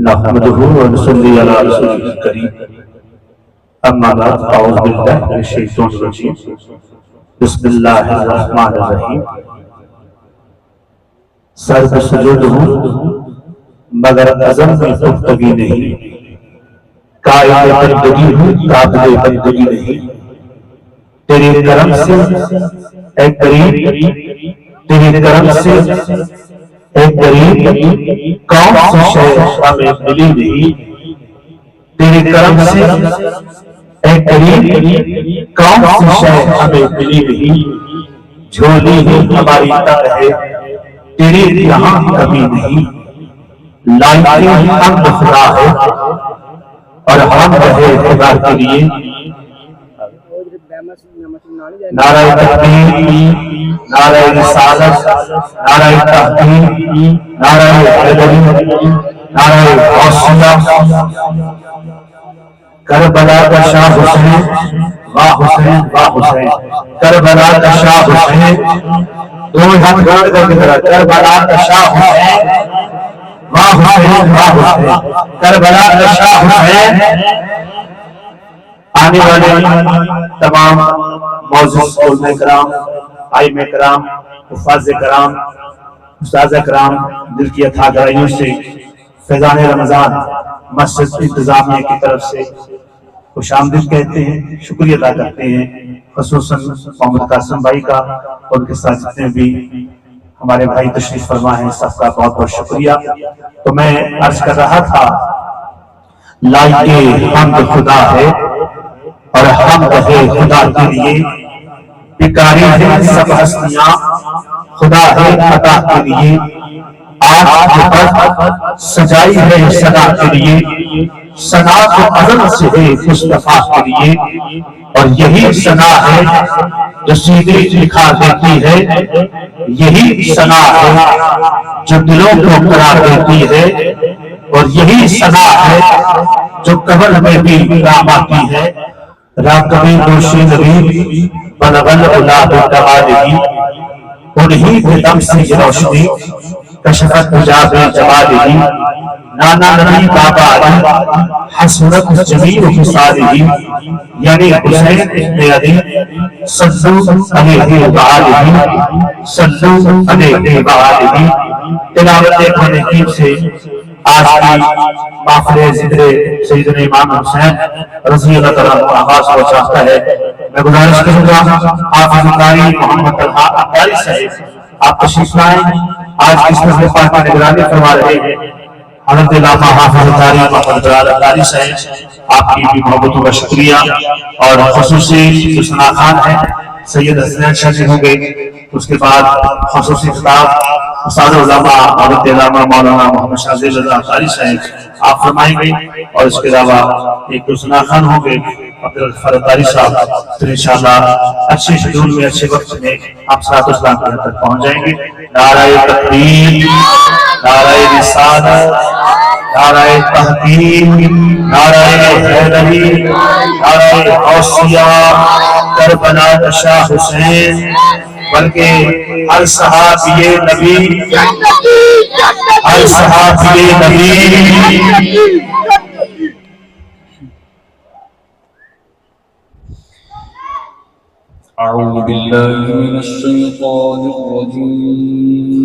نحمده ونصلي على رسوله الكريم اما بعد اعوذ باللہ من الشیطان الرجیم بسم اللہ الرحمن الرحیم سر پہ سجود ہوں مگر عزم میں پختگی نہیں، قائد بندگی ہوں قابل بندگی نہیں، تیرے کرم سے اے کریم، تیرے کرم سے اے کریم کون سی شے ہمیں ملی نہیں، تیرے کرم سے اے کریم کون سی شے ہمیں ملی نہیں، جھولی ہی ہماری تک ہے تیری یہاں کمی نہیں، لائق حمد خدا ہے اور ہم رہے خدا کے لیے، نعرہ تکبیر، نعرہ رسالت، نعرہ تحقیق، نعرہ حیدری، نعرہ غوثیہ، کربلا کا شاہ حسین، واہ حسین واہ حسین، کربلا کا شاہ حسین، دونوں ہاتھ جوڑ کر کے ذرا کربلا کا شاہ حسین، واہ حسین واہ حسین، کربلا کا شاہ حسین۔ آنے والے تمام معزز علماء کرام، ائمہ کرام، حفاظ کرام، استاذ کرام، دل کی اتھا گہرائیوں سے فیضان رمضان مسجد انتظامیہ کی طرف سے خوش آمدید کہتے ہیں، شکریہ ادا کرتے ہیں، خصوصاً محمد قاسم بھائی کا اور ان کے ساتھ جتنے بھی ہمارے بھائی تشریف فرما ہیں سب کا بہت بہت شکریہ۔ تو میں عرض کر رہا تھا لائق حمد خدا ہے اور ہم رہے خدا کے لیے، بیکاری ہے سب ہستیاں خدا ہے عطا کے لیے، آج کے بعد سجائی ہے صدا کے لیے، ثنا تو ازل سے ہے مصطفیٰ کے لیے، اور یہی ثنا ہے جو سیدھے لکھا دیتی ہے، یہی ثنا ہے جو دلوں کو قرار دیتی ہے، اور یہی ثنا ہے جو قبر میں بھی کام آتی ہے۔ راکبِ دوشی نبی بلغل اولاد کمالہی، انہی کے دم سے یہ روشنی کشفت حجاب جمالہی، نانا نبی بابا علی حسنت جمیل خصالہی، یعنی حسین ابن علی صلو علیہ وآلہ صلو علیہ وآلہ۔ تلاوت حنیف سے آج کی محفل ذکر سیدنا امام حسین رضی اللہ تعالیٰ عنہ آغاز ہو چاہتا ہے۔ میں گزارش کروں گا حافظ قاری محمد طلحہ عطاری صاحب آپ تشریف لائیں، آج اس نظر پاک کی نگرانی فرما رہے ہیں حضرت علامہ حافظ قاری محمد طلحہ عطاری صاحب، آپ کی بھی محبتوں کا شکریہ، اور خصوصی جو ثنا خان ہیں سید حسنین شاہ جی ہوں گے، اس کے بعد خصوصی خطاب استاد علامہ حضرت علامہ مولانا محمد شاہ زیب اللہ عطاری صاحب آپ فرمائیں گے، اور اس کے علاوہ ایک دو ثنا خان ہوں گے عبدالغفار عطاری صاحب، تو انشاءاللہ اچھے شیڈول میں اچھے وقت میں آپ صلاۃ اسلام کے حد تک پہنچ جائیں گے۔ نعرہ تکبیر، نعرہ رسالت، نعرہ تحقیق، نعرہ حیدری، نعرہ غوثیہ، کربلا کا شاہ حسین، بلکہ ہر صحابی نبی، ہر صحابی نبی۔ اعوذ باللہ من الشیطان الرجیم،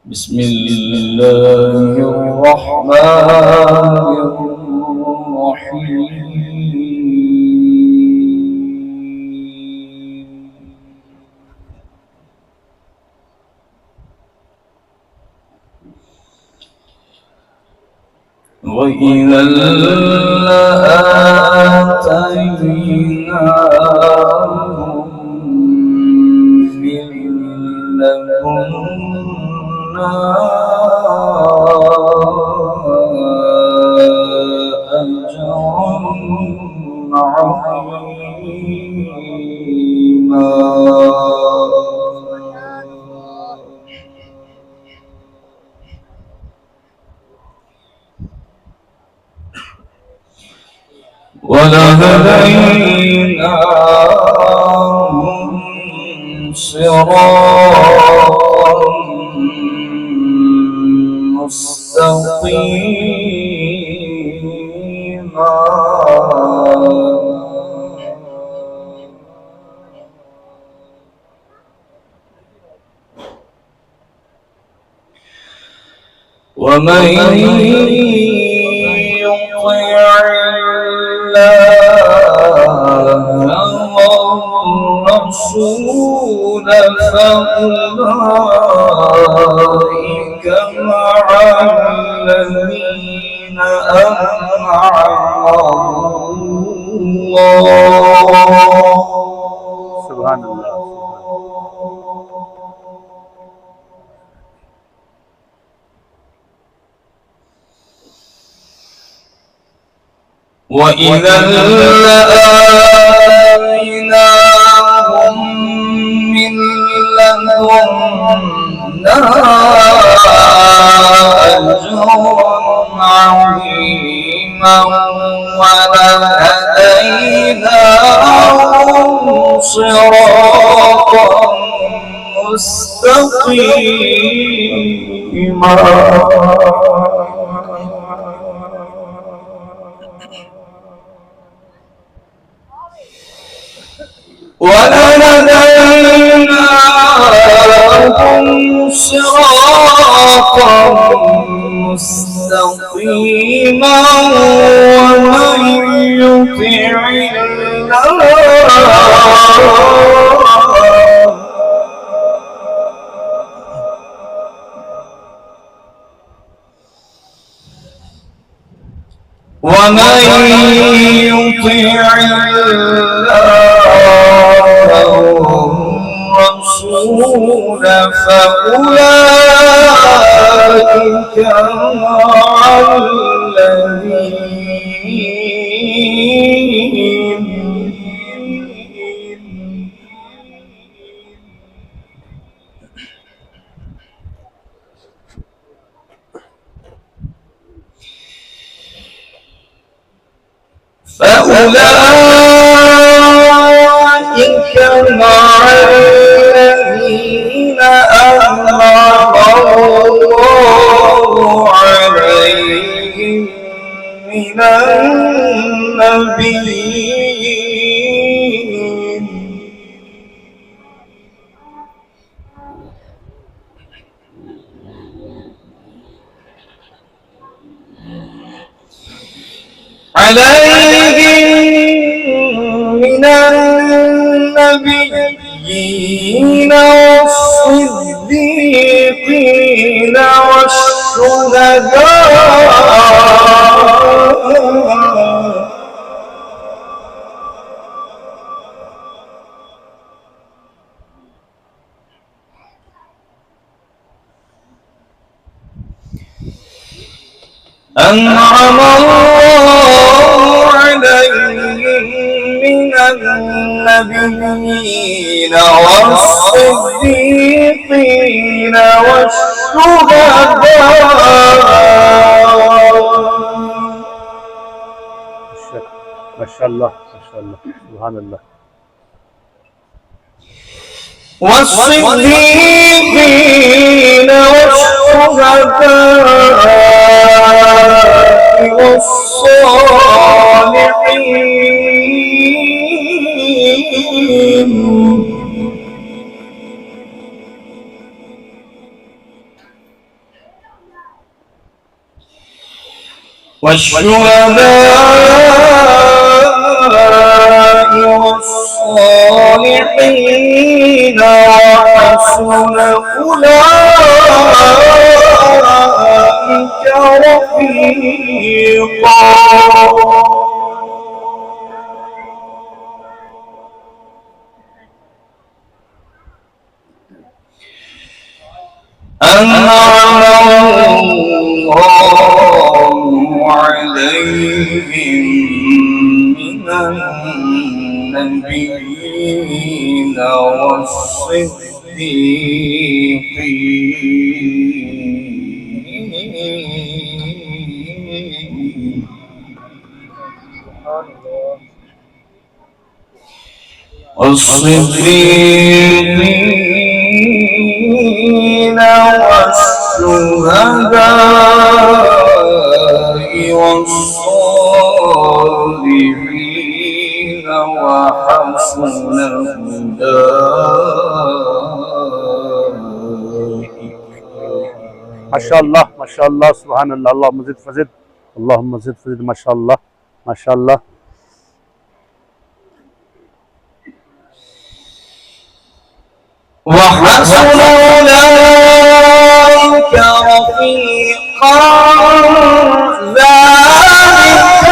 بسم اللہ الرحمن الرحیم، وَإِذًا لَآتَيْنَاهُم مِّن لَّدُنَّا أَجْرًا عَظِيمًا۔ وَلَهَدَيْنَاهُمْ صراطا مستقيما ومن يطع الله والرسول فأولئك مع الذين أنعم الله سبحان اللہ. وَإِذًا لَآتَيْنَاهُم مِّن لَّدُنَّا أَجْرًا عَظِيمًا وَلَهَدَيْنَاهُمْ صِرَاطًا مستقيما ولهديناهم صراطا مستقيما ومن يطع الله والرسول فأولئك مع الذين أنعم الله عليهم من النبيين والصديقين والشهداء أنعم الله عليهم من النبيين والصديقين والشهداء ما شاء الله ما شاء الله سبحان الله. والصديقين والشهداء والصالحين والشهداء والصالحين وحسن أولئك رفيقا. أنعم الله عليهم من النبيين والصديقين والصالحين وحسن أولئك. ما شاء الله ما شاء الله سبحان الله. اللهم زد فزد، اللهم زد فزد. ما شاء الله ما شاء الله. وحسن أولئك رفيقا ذلك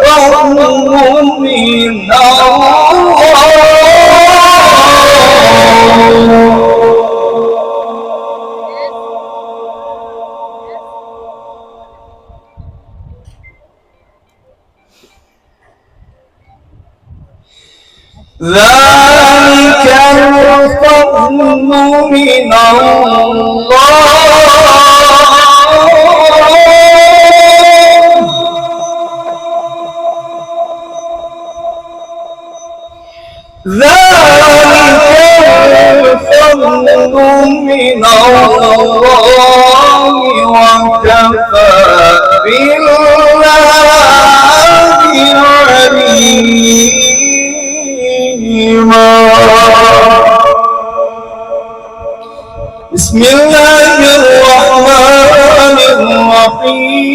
الفضل من ذلك الفضل من الله وكفى بالله عليما. بسم الله الرحمن الرحيم.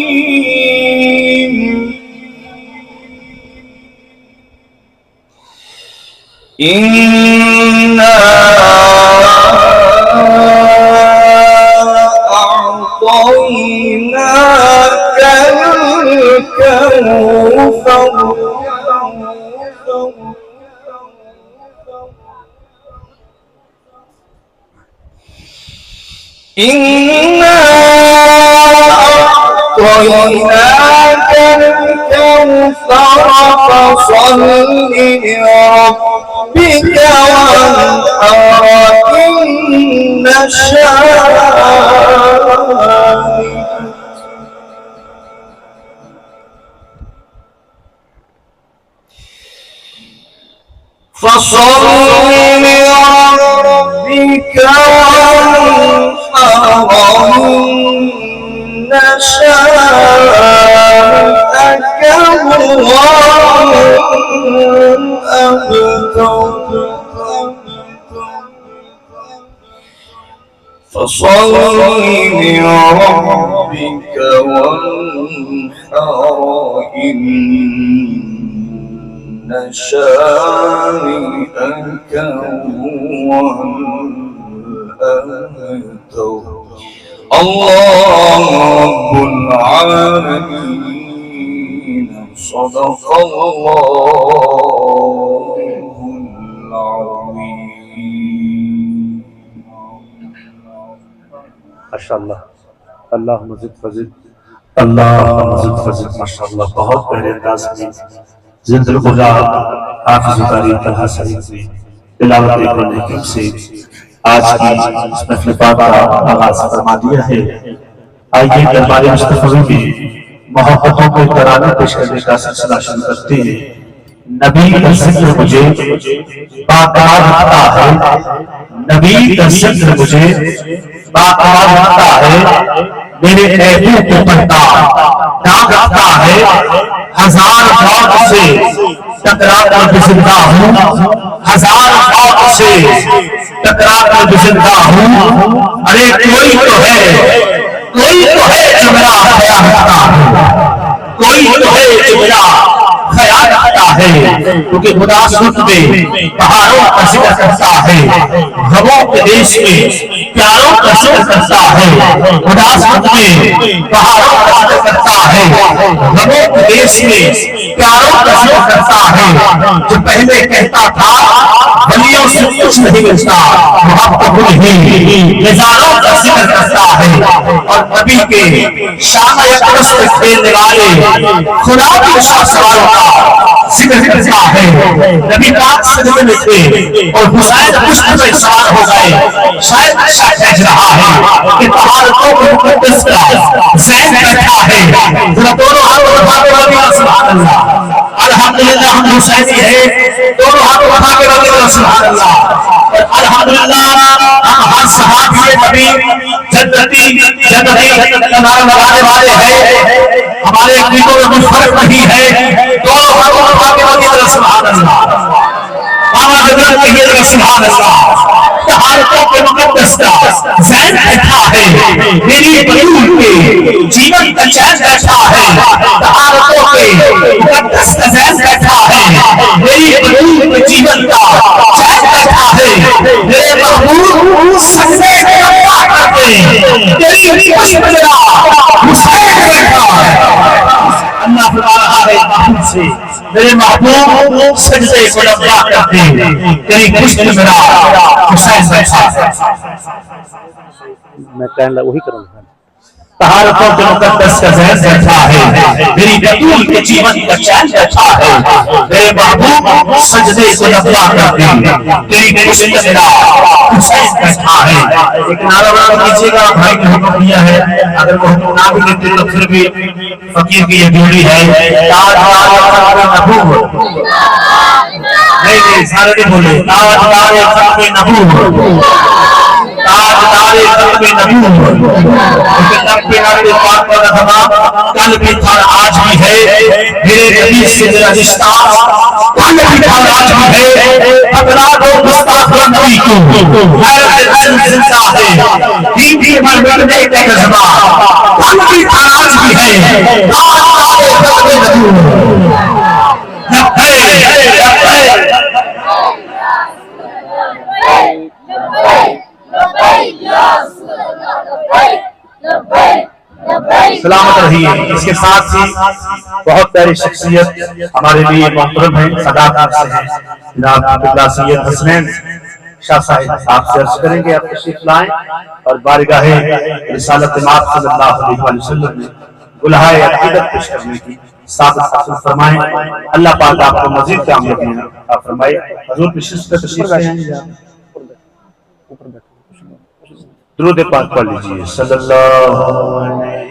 إنا أعطيناك الكوثر. إنا أعطيناك الكوثر فصل لربك وانحر إن شانئك فصل لربك وانحر إن شانئك هو الأبتر. فصل لربك وانحر إن شانئك هو الأبتر. الله رب العالمين. صدق الله العظيم. ما شاء الله. اللهم زد فزد، اللهم زد فزد. ماشاء اللہ بہت پیارے انداز میں زندہ الغلا حافظ باری طلحہ صاحب نے تلاوت قرآن حکیم سے آج کی اس محفل پاک کا آغاز فرما دیا ہے. آئیے دربار مصطفی میں محبتوں کو ترانہ پیش کرنے کا سلسلہ شروع کرتے ہیں. نبی کا ذکر مجھے باقرار رکھتا ہے، نبی کا ذکر مجھے باقرار رکھتا ہے، میرے عیبوں کو پڑھتا نام رکھتا ہے. ہزار موت سے ٹکرا کر بھی زندہ ہوں، ہزار موت سے ٹکرا کر بھی زندہ ہوں. ارے کوئی تو ہے جو میرا خیال رکھتا ہے، کوئی تو ہے جو میرا خیال رکھتا ہے. کیونکہ خدا سوچ میں پہاڑوں کا ذکر کرتا ہے، غموں کے دیش میں پیاروں کا ذکر کرتا ہے. خدا سوچ میں پہاڑوں کا ذکر کرتا ہے، غموں کے دیش میں پیاروں کا ذکر کرتا ہے. جو پہلے کہتا تھا ولیوں سے کچھ نہیں ملتا، محبت نہیں نظاروں کا ذکر کرتا ہے. اور نبی کے شان اقدس میں کھیلنے والے خدا کی شاہسواروں کا ذکر کرتا ہے. نبی پاک سجدے میں تھے اور حسین پشت میں سوار ہو گئے. شاید شاہ کہہ رہا ہے کہ طہارتوں کو مقدس کا ذہن بیٹھا ہے. ذرا دونوں ہاتھوں اٹھا کے بولئے سبحان اللہ. الحمدللہ ہم حسینی ہے، دونوں ہاتھوں اٹھا کے بولئے سبحان اللہ. الحمدللہ ہم ہر صحابی ہمارے نبی جنتی کا نام لگانے والے ہیں، ہمارے عقیدوں میں کوئی فرق نہیں ہے، دونوں سبحان اللہ، بابا حضرت کہیے سبحان اللہ، طہارتوں کے مقدس کا ذہن بیٹھا ہے، میری بطول کے جیون کا چین بیٹھا ہے، طہارتوں کے مقدس کا ذہن بیٹھا ہے، میری بطول کے جیون کا چین بیٹھا ہے، میرے محبوب سجدے میں رکھا کرتے تیری خوش بجرا حسین بیٹھا ہے۔ اللہ فرما رہا ہے محبوب سے، میرے محبوب سجدے کو لبا کرتے تیری خوش بجرا حسین بیٹھا ہے۔ میں کہنے لگا وہی کروں گا، طہارتوں کے مقدس کا ذہن بیٹھا ہے، میری بطول کے جیون کا چین بیٹھا ہے، میرے محبوب سجدے کو لبا کرتے تیری خوش بجرا حسین بیٹھا ہے۔ ایک نعرہ بلند کیجیے گا، بھائی نے حکم دیا ہے، اگر وہ حکم نہ بھی دیتے تو پھر بھی فقیر کی یہ ڈیوٹی ہے، تاجدار نبوت، نہیں سارے نہیں بولے، تاجدار نبوت، تاجدار نبوت، کل بھی تھا آج بھی ہے، میرے نبی سے میرا رشتہ کل بھی تھا آج بھی ہے، پکڑا دو گستاخ نبی کو، غیرت دل زندہ ہے، دین کی مرنے کا جذبہ کل بھی تھا آج بھی ہے، تاجدار نبوت، سلامت رہیے۔ اس کے ساتھ ہی بہت پیاری شخصیت ہمارے لیے محترم ہیں، صداقت سے ہیں، جناب عبداللہ سید حسنین شاہ صاحب، آپ سے عرض کریں گے آپ تشریف لائیں اور بارگاہ رسالت مآب صلی اللہ علیہ وسلم میں گلہائے عقیدت پیش کرنے کی سعادت حاصل فرمائیں۔ اللہ پاک آپ کو مزید کامیابی عطا فرمائے۔ حضور تشریف لے آئیں، درود پاک پڑھ لیجیے، صلی اللہ علیہ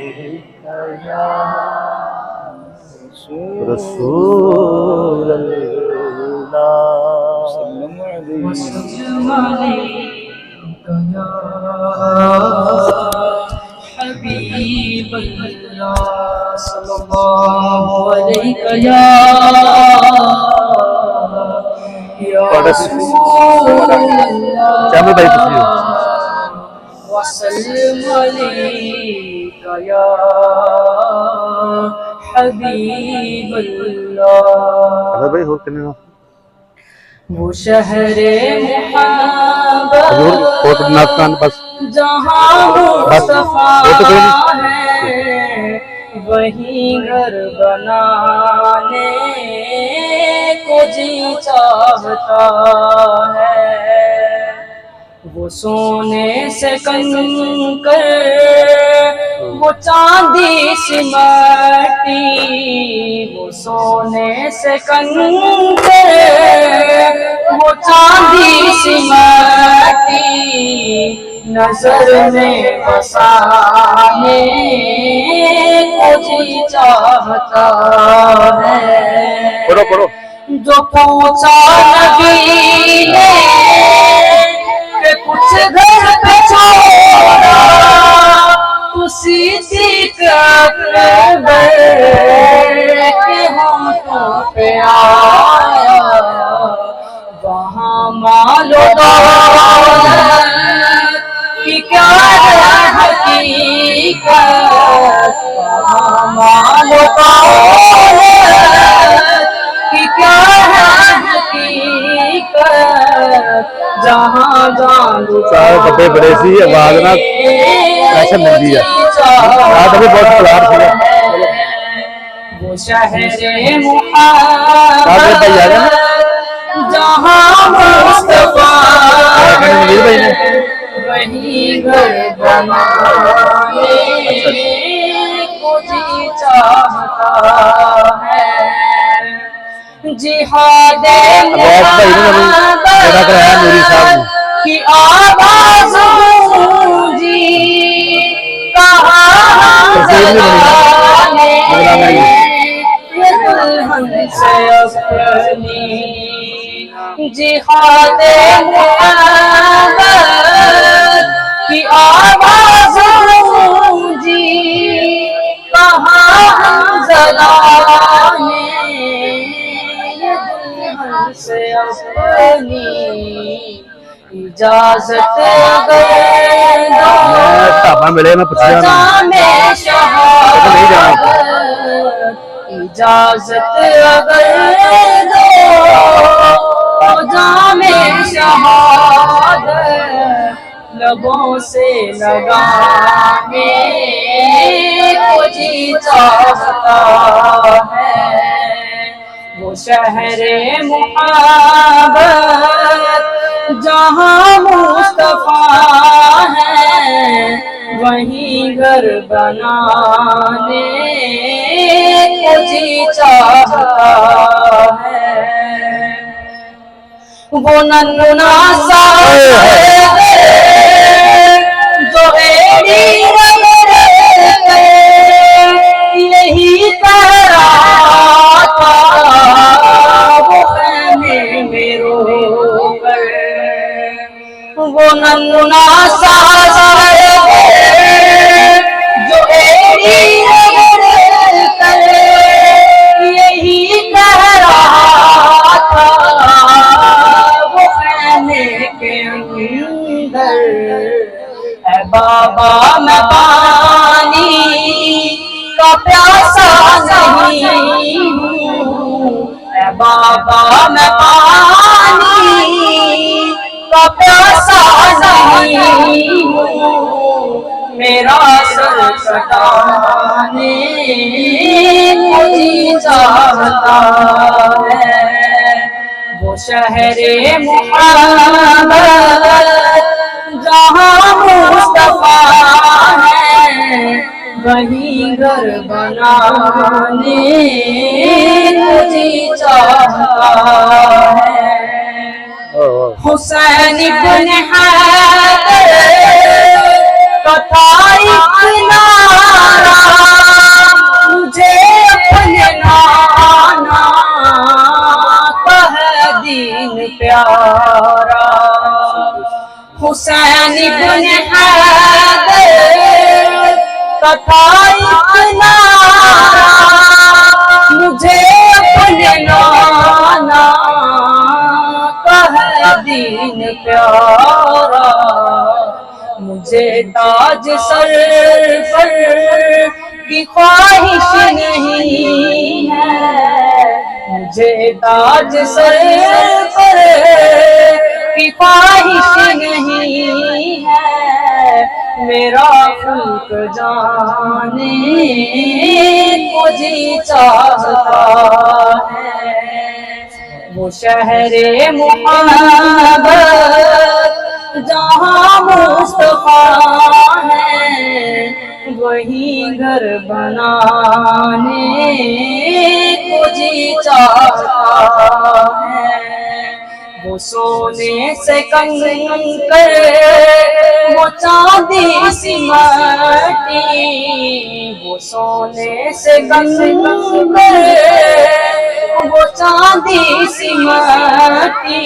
رسول اللہ وسلم علیکہ یا حبیب اللہ، صلی اللہ علیکہ یا رسول اللہ، وسلم علیکہ یا حبیب اللہ۔ حضرت بھائی ہو کنے ہو وہ شہر حضور فوٹو ناکان محبت بس جہاں مصطفیٰ نہیں ہے، وہیں گھر بنانے کو جی چاہتا ہے، وہ سونے سے کنکر وہ چاندی سمٹی، وہ سونے سے کنکر وہ چاندی سمٹی، نظر میں بسانے کو جی چاہتا ہے۔ پڑھو پڑھو۔ جو پوچھا نبی نے کہ کچھ گھر پہ چھوڑا، اسی صدیق اکبر کے ہاتھوں پہ آیا، وہاں مال و دولت کی کیا ہے حقیقت، وہاں مال و دولت کی کیا ہے حقیقت، جہاں جان سارے کپڑے بڑے سی آواز نہ ایسا مل دیا رات ابھی بہت کلار تھا۔ وہ شہر محبت جہاں مصطفیٰ وہیں گھر بنانے کو جی چاہتا ہے، جہاد محبت کی آواز گونجی، کہاں زمانے یہ دلہن سے اپنی، جہاد محبت کی والا نے یہ دلہن سے اپنی اجازت اگر دو ڈھابا ملے میں پوچھا جام شہادت اجازت اگر دو جام شہادت لبوں سے لگانے کو جی چاہتا ہے وہ شہر محبت جہاں مصطفیٰ ہے وہیں گھر بنانے کو جی چاہتا ہے وہ ننھا سا جو ایڑی رگڑ یہی کہہ رہا تھا وہ خیمے میں رو کر وہ ننھا سا جو ایڑی رگڑ کر یہی کہہ رہا تھا وہ خیمے کے اندر اے بابا میں پانی کا پیاسا نہیں ہوں اے بابا میں پانی کا پیاسا نہیں ہوں میرا سر کٹانے کو جی چاہتا ہے وہ شہر محبت جہاں مصطفیٰ ہے وہیں گھر بنانے کو جی چاہتا ہے حسین ابن حیدر کا تھا ایک نعرہ مجھے اپنے نانا کا ہے دین پیارا حسین ابن حیدر کا تھا ایک نعرہ مجھے اپنے نانا کا ہے دین پیارا مجھے تاج سر پر کی خواہش نہیں ہے مجھے تاج سر پر کی خواہش نہیں ہے میرا خلق جانے کو جی چاہتا ہے وہ شہر محبت جہاں مصطفیٰ ہے وہیں گھر بنانے کو جی چاہتا ہے وہ سونے سے کنکر وہ چاندی سی مٹی وہ سونے سے کنکر وہ چاندی سی مٹی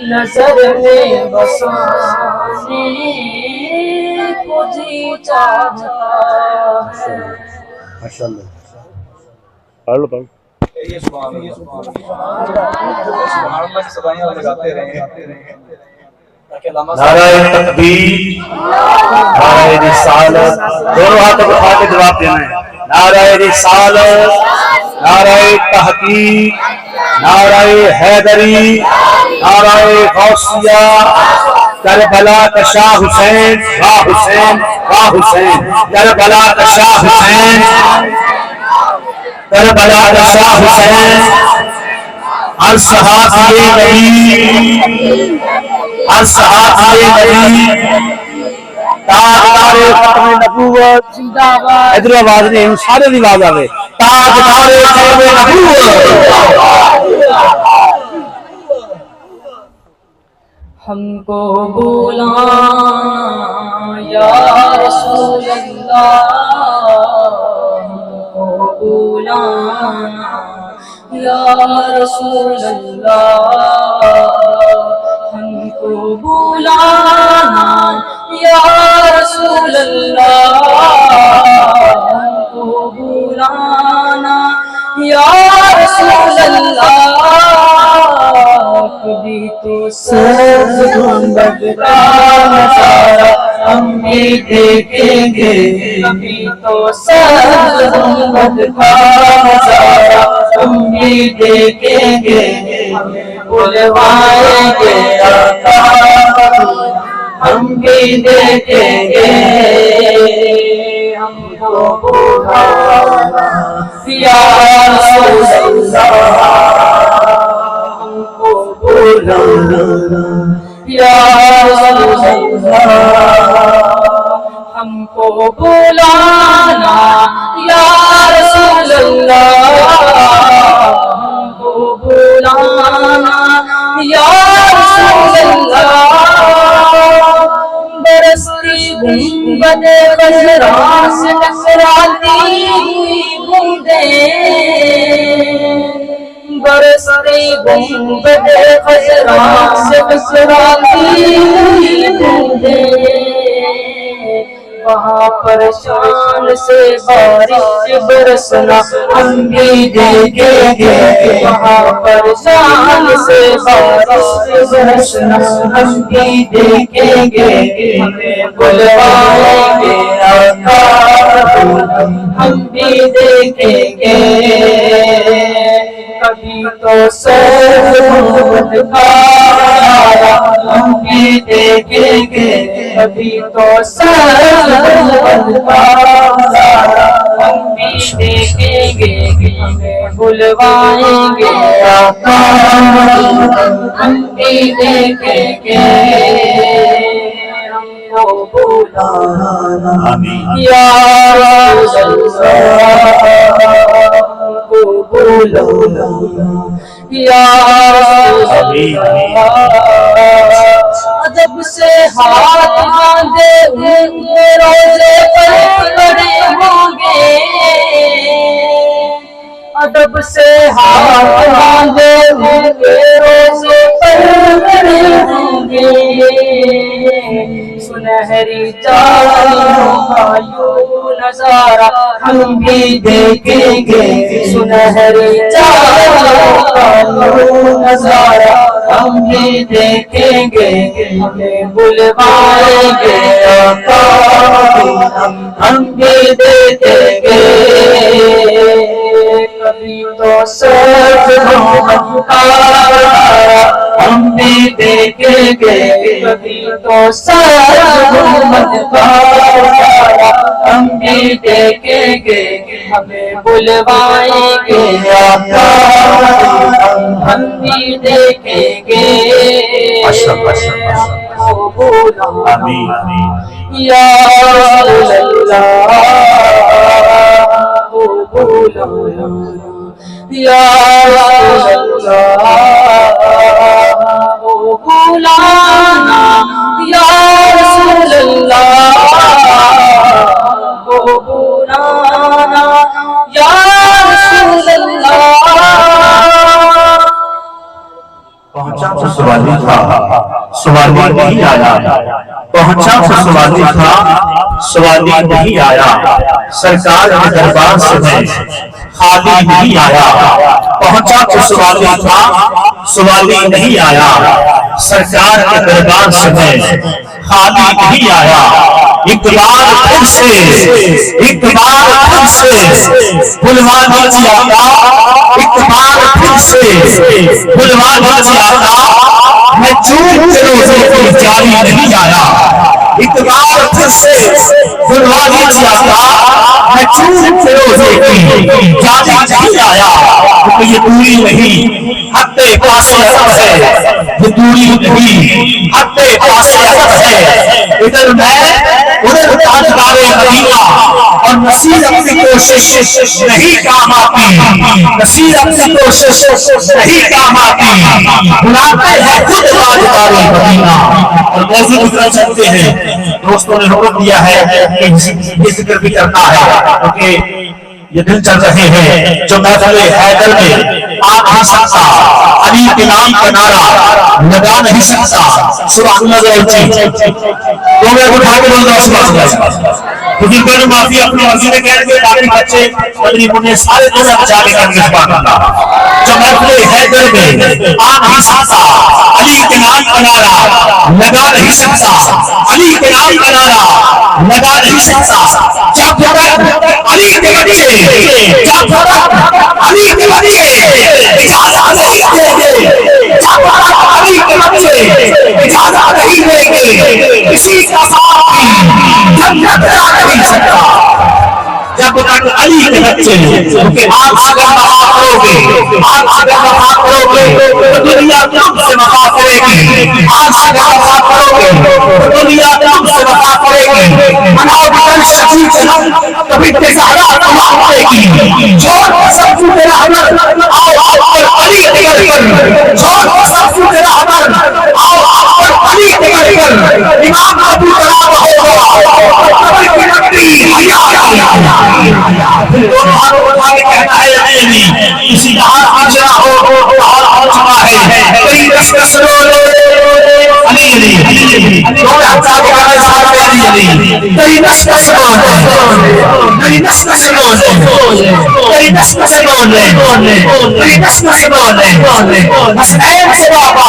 نظر میں بسانے کو جی چاہتا ہے ماشاءاللہ پڑھ لو پڑھ نعرہ تکبیر نعرہ رسالت دونوں ہاتھوں کو اٹھا کے جواب دینا ہے نعرہ رسالت نعرہ تحقیق نعرہ حیدری نعرہ غوثیہ کربلا کا شاہ حسین واہ حسین واہ حسین کربلا کا شاہ حسین کربلا کا شاہ حسین الصحابی نبی الصحابی نبی تاجدار ختم نبوت ادھر آواز نہیں سارے دی آواز آوے تاجدار ختم نبوت ہم کو بولانا یا رسول اللہ ہم کو بولانا یا رسول اللہ ہم کو بولانا یا رسول اللہ ہم کو بولانا تو سبز گنبد کا نظارہ ہم بھی دیکھیں گے، کبھی تو سبز گنبد کا نظارہ ہم بھی دیکھیں گے، ہمیں بلوائیں گے آقا ہم بھی دیکھیں گے، ہم کو بلانا یا رسول اللہ، ہم کو بلانا یا رسول اللہ، ہم کو بلانا یا رسول اللہ، ہم کو بلانا یا رسول اللہ، برستی گنبد خضرا سے ٹکراتی ہوئی بوندیں، برستی گنبد خضرا سے ٹکراتی ہوئی بوندیں، وہاں پر شان سے بارش برسنا ہم بھی دیکھیں گے، وہاں پر شان سے بارش برسنا ہم بھی دیکھیں گے، ہمیں بلوائیں گے آقا ہم بھی دیکھیں گے، کبھی تو سبز گنبد کا نظارہ ہم بھی دیکھیں گے، کبھی تو سبز گنبد کا نظارہ ہم بھی دیکھیں گے، ہمیں بلوائیں گے آقا ہم بھی دیکھیں گے، ہم کو بلانا یا رسول اللہ، ہم کو بلانا یا رسول اللہ، ادب سے ہاتھ باندھے ان کے روزے پر کھڑے ہوں گے، ادب سے ہاتھ باندھے ان کے روزے پر کھڑے ہوں گے، سنہری چادروں کا یوں نظارہ ہم بھی دیکھیں گے، سنہری چادروں کا یوں نظارہ ہم بھی دیکھیں گے، ہمیں بلوائیں گے آقا ہم بھی دیکھیں گے، کبھی تو سبز گنبد کا نظارہ ہم بھی دیکھیں گے، کبھی تو سبز گنبد کا نظارہ ہم بھی دیکھیں گے، ہمیں بلوائیں گے آقا ہم بھی دیکھیں گے، ہم کو بلانا یا رسول اللہ، ہم کو بلانا یا رسول اللہ، ہم کو بلانا یا رسول اللہ، ہم کو بلانا یا رسول اللہ، پہنچا تو سوالی تھا سوالی نہیں آیا، پہنچا تو سوالی تھا سوالی نہیں آیا، سرکار کے دربار سے میں خالی نہیں آیا، پہنچا تو سوالی تھا سوالی نہیں آیا، سرکار کے دربار سے میں خالی نہیں آیا، ایک بار پھر سے بلوا دیجیے آقا، ایک بار پھر سے بلوا دیجیے آقا، میں چوک کے روزے کی جاری نہیں آیا، ایک بار پھر سے بلوا دیجیے آقا، میں چوک کے روزے کی جاری نہیں آیا، کیونکہ یہ دوری نہیں حق پاس عرب ہے، یہ دوری نہیں حق پاس عرب ہے، ادھر میں ادھر تاجدار مدینہ، اور نصیر اپنی کوشش نہیں کام آتی، نصیر اپنی کوشش نہیں کام آتی، بلاتے ہیں خود تاجدار مدینہ، اور موضوع گزرا چلتے ہیں، دوستوں نے حکم دیا ہے کہ یہ ذکر بھی کرنا ہے، کیونکہ یہ دن چل رہے ہیں جو محفل حیدر میں آ نہیں سکتا، علی کے نام کا نعرہ لگا نہیں سکتا، سبحان اللہ، تو میں اٹھا کے بول رہا ہوں سبحان اللہ۔ بزرگوں معافی اپنی مرضی میں کہہ رہے باقی بچے مدنی منع سارے دور بچا لے کر سبحان اللہ. جو محفل حیدر میں آ نہیں سکتا علی کے نام کا نعرہ لگا نہیں سکتا علی کے نام کا نعرہ لگا نہیں سکتا. جب تک علی کے بچے جب تک علی کے بچے اجازت نہیں دیں گے جب تک علی کے بچے اجازت نہیں دیں گے کسی کا ساتھ جنت جا نہیں سکتا. جب تک علی کے بچے کیونکہ آپ اگر وفا کرو گے آپ اگر وفا کرو گے تو دنیا تم سے وفا کرے گی. آپ اگر وفا کرو گے تو دنیا تم سے وفا کرے گی. مناؤ بکر شفیع کبھی تزہرا تمام کرے گی. چھوڑ کو سب کو تیرا حمل آؤ آپ پر علی کے گھر پر. چھوڑ کو سب کو تیرا حمل آؤ آپ پر علی کے گھر پر. امام ابو طلحہ ہوگا قبر کی لکڑی حیا دونوں ہاتھوں اٹھا کے کہنا ہے نہیں کسی کا ہاتھ آجرا ہو ہاتھ آ چکا ہے کئی دستکش علی علی دونوں ہاتھ آگے کرنے ساتھ علی کئی دستکش کئی دستکش کئی دستکش کئی دستکش حسنین سے بابا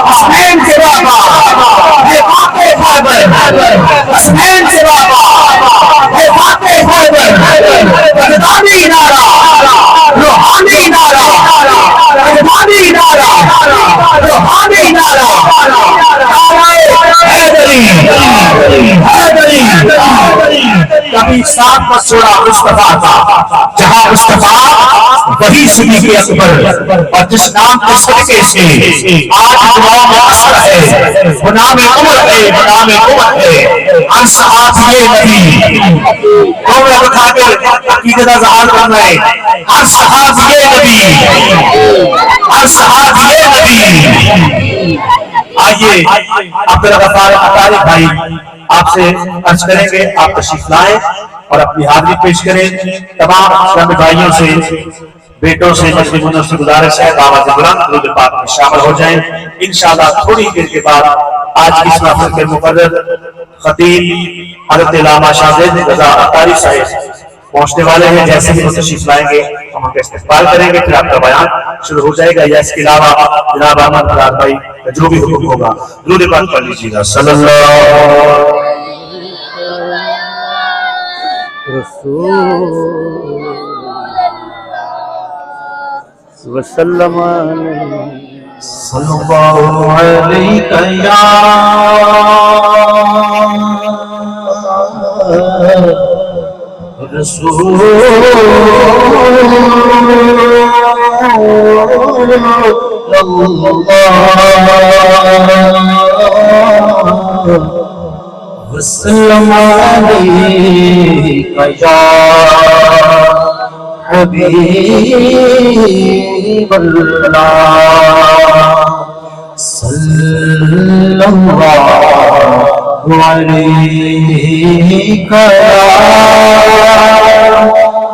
حسنین سے بابا اے واقع خیبر حسنین سے بابا اے واقع خیبر بغدادی نعرہ روحانی نعرہ بغدادی نعرہ روحانی نعرہ حیدری حیدری. کبھی ساتھ پر چھوڑا مصطفیٰ کا جہاں مصطفیٰ وہی صدیق اکبر اور جس نام کے صدقے سے آج دعا میں اثر ہے وہ نام عمر ہے وہ نام عمر ہے. ان صحابی نبی تو میں بتا کر عقیدت اظہار کرنا ہے. ان صحابی نبی ان صحابی نبی. آئیے عبدالغفار اطاری بھائی آپ سے عرض کریں گے آپ تشریف لائیں اور اپنی حاضری پیش کریں. تمام اسلامی بھائیوں سے بیٹوں سے مجلس منوں سے گزارش ہے آواز بلند درود پاک میں شامل ہو جائیں. انشاءاللہ تھوڑی دیر کے بعد آج کی اس محفل کے مقرر خطیب حضرت علامہ شاہ زید رضا اطاری صاحب پہنچنے والے ہیں. جیسے ہی وہ تشریف لائیں گے ہم ان کا استقبال کریں گے پھر آپ کا بیان شروع ہو جائے گا. یا اس کے علاوہ جناب احمد فرار بھائی جو بھی حکم ہوگا درود پاک پڑھ لیجیے گا. صلی اللہ وسلم صلی اللہ علیہ یا رسول وسلم علیکہ یا حبیب اللہ صلی اللہ علیکہ یا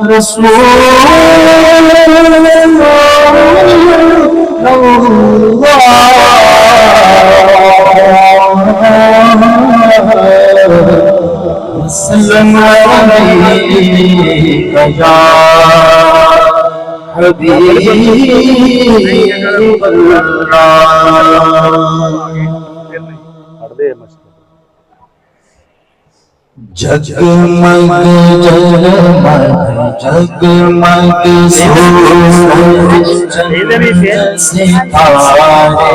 رسول وسلم علیکہ یا حبیب اللہ. جگمگ جگمگ جگمگ سورج چندر ستارے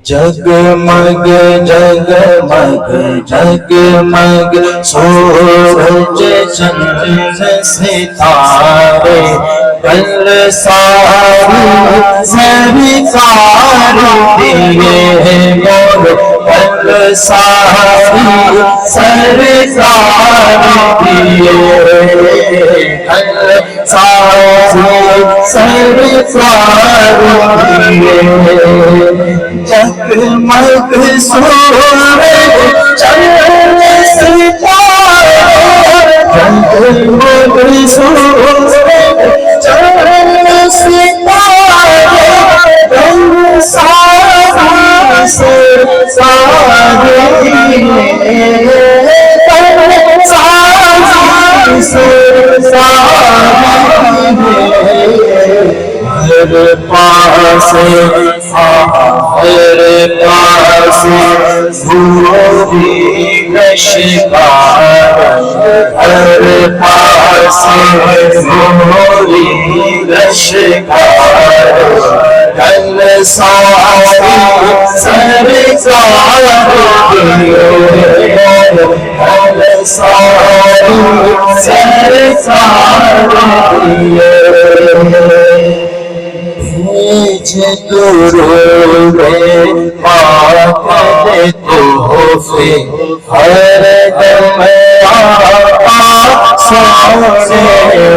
جگمگ جگمگ جگمگ سورج چندر ستارے کل ساری سرکار دیے مور کل ساری سرکار دیے کل ساری سرکار دیے جگمگ سورج چندر ستارے جگمگ سورج چندر ستارے کل ساری سرکار ہر پاس بھوری لشکار ہر پاس بھوری لشکار کل ساری سرکار کل ساری سرکار بھیج درود پاک تحفے ہر دم آقا سونے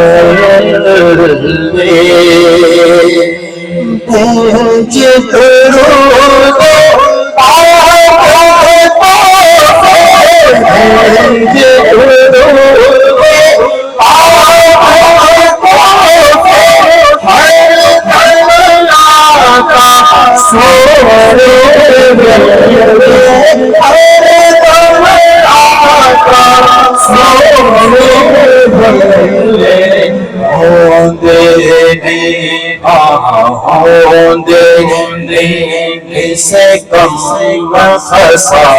بھیج درود پاک تحفے بھیج درود سے کم خسارے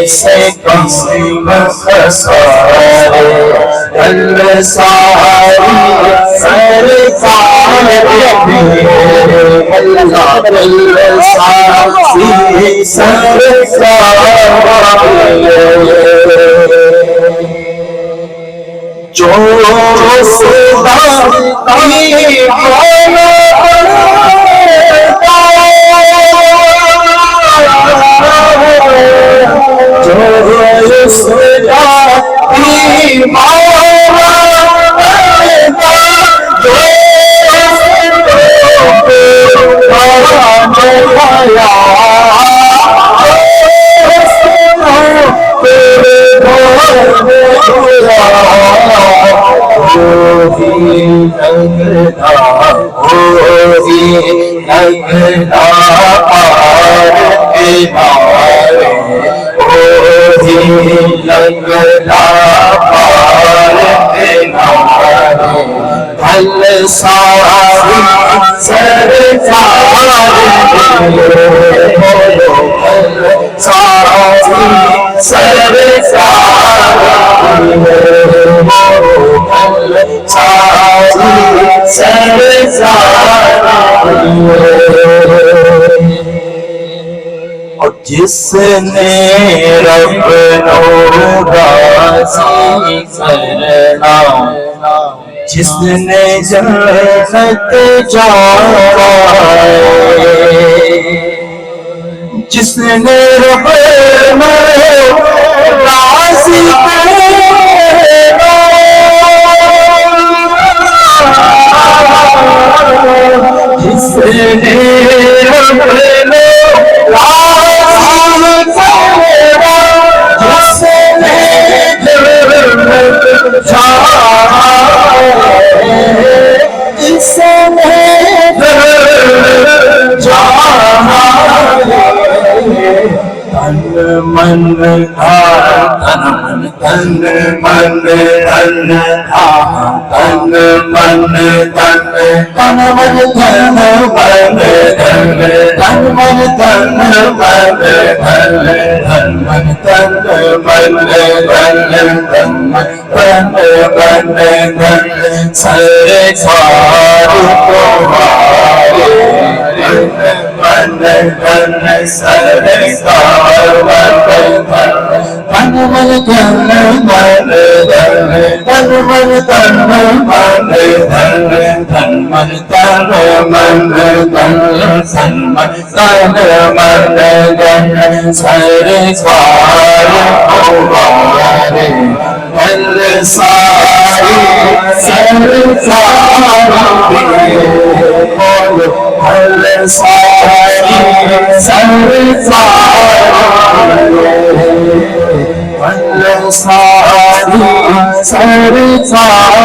سے کم خسارے کل ساری سرکار کل ساری سرکار جو صدا کی بھانا جو صدا کی بھانا کل ساری سرکار ساری سرکار ساری سرکار اور جس نے رب نو راضی کرنا جس نے جنت جانا جس نے رب نو راضی کرنا جس نے رب نو من تن من تن من تن تن من تن تن من تن من تن تن من تن من تن من تن من تن من سرکار تمہارے من سرکار تن من تن من تن من تن من تن من تن من تن من تن سرکار تمہارے کل ساری سرکار کل ساری سرکار کل ساری سرکار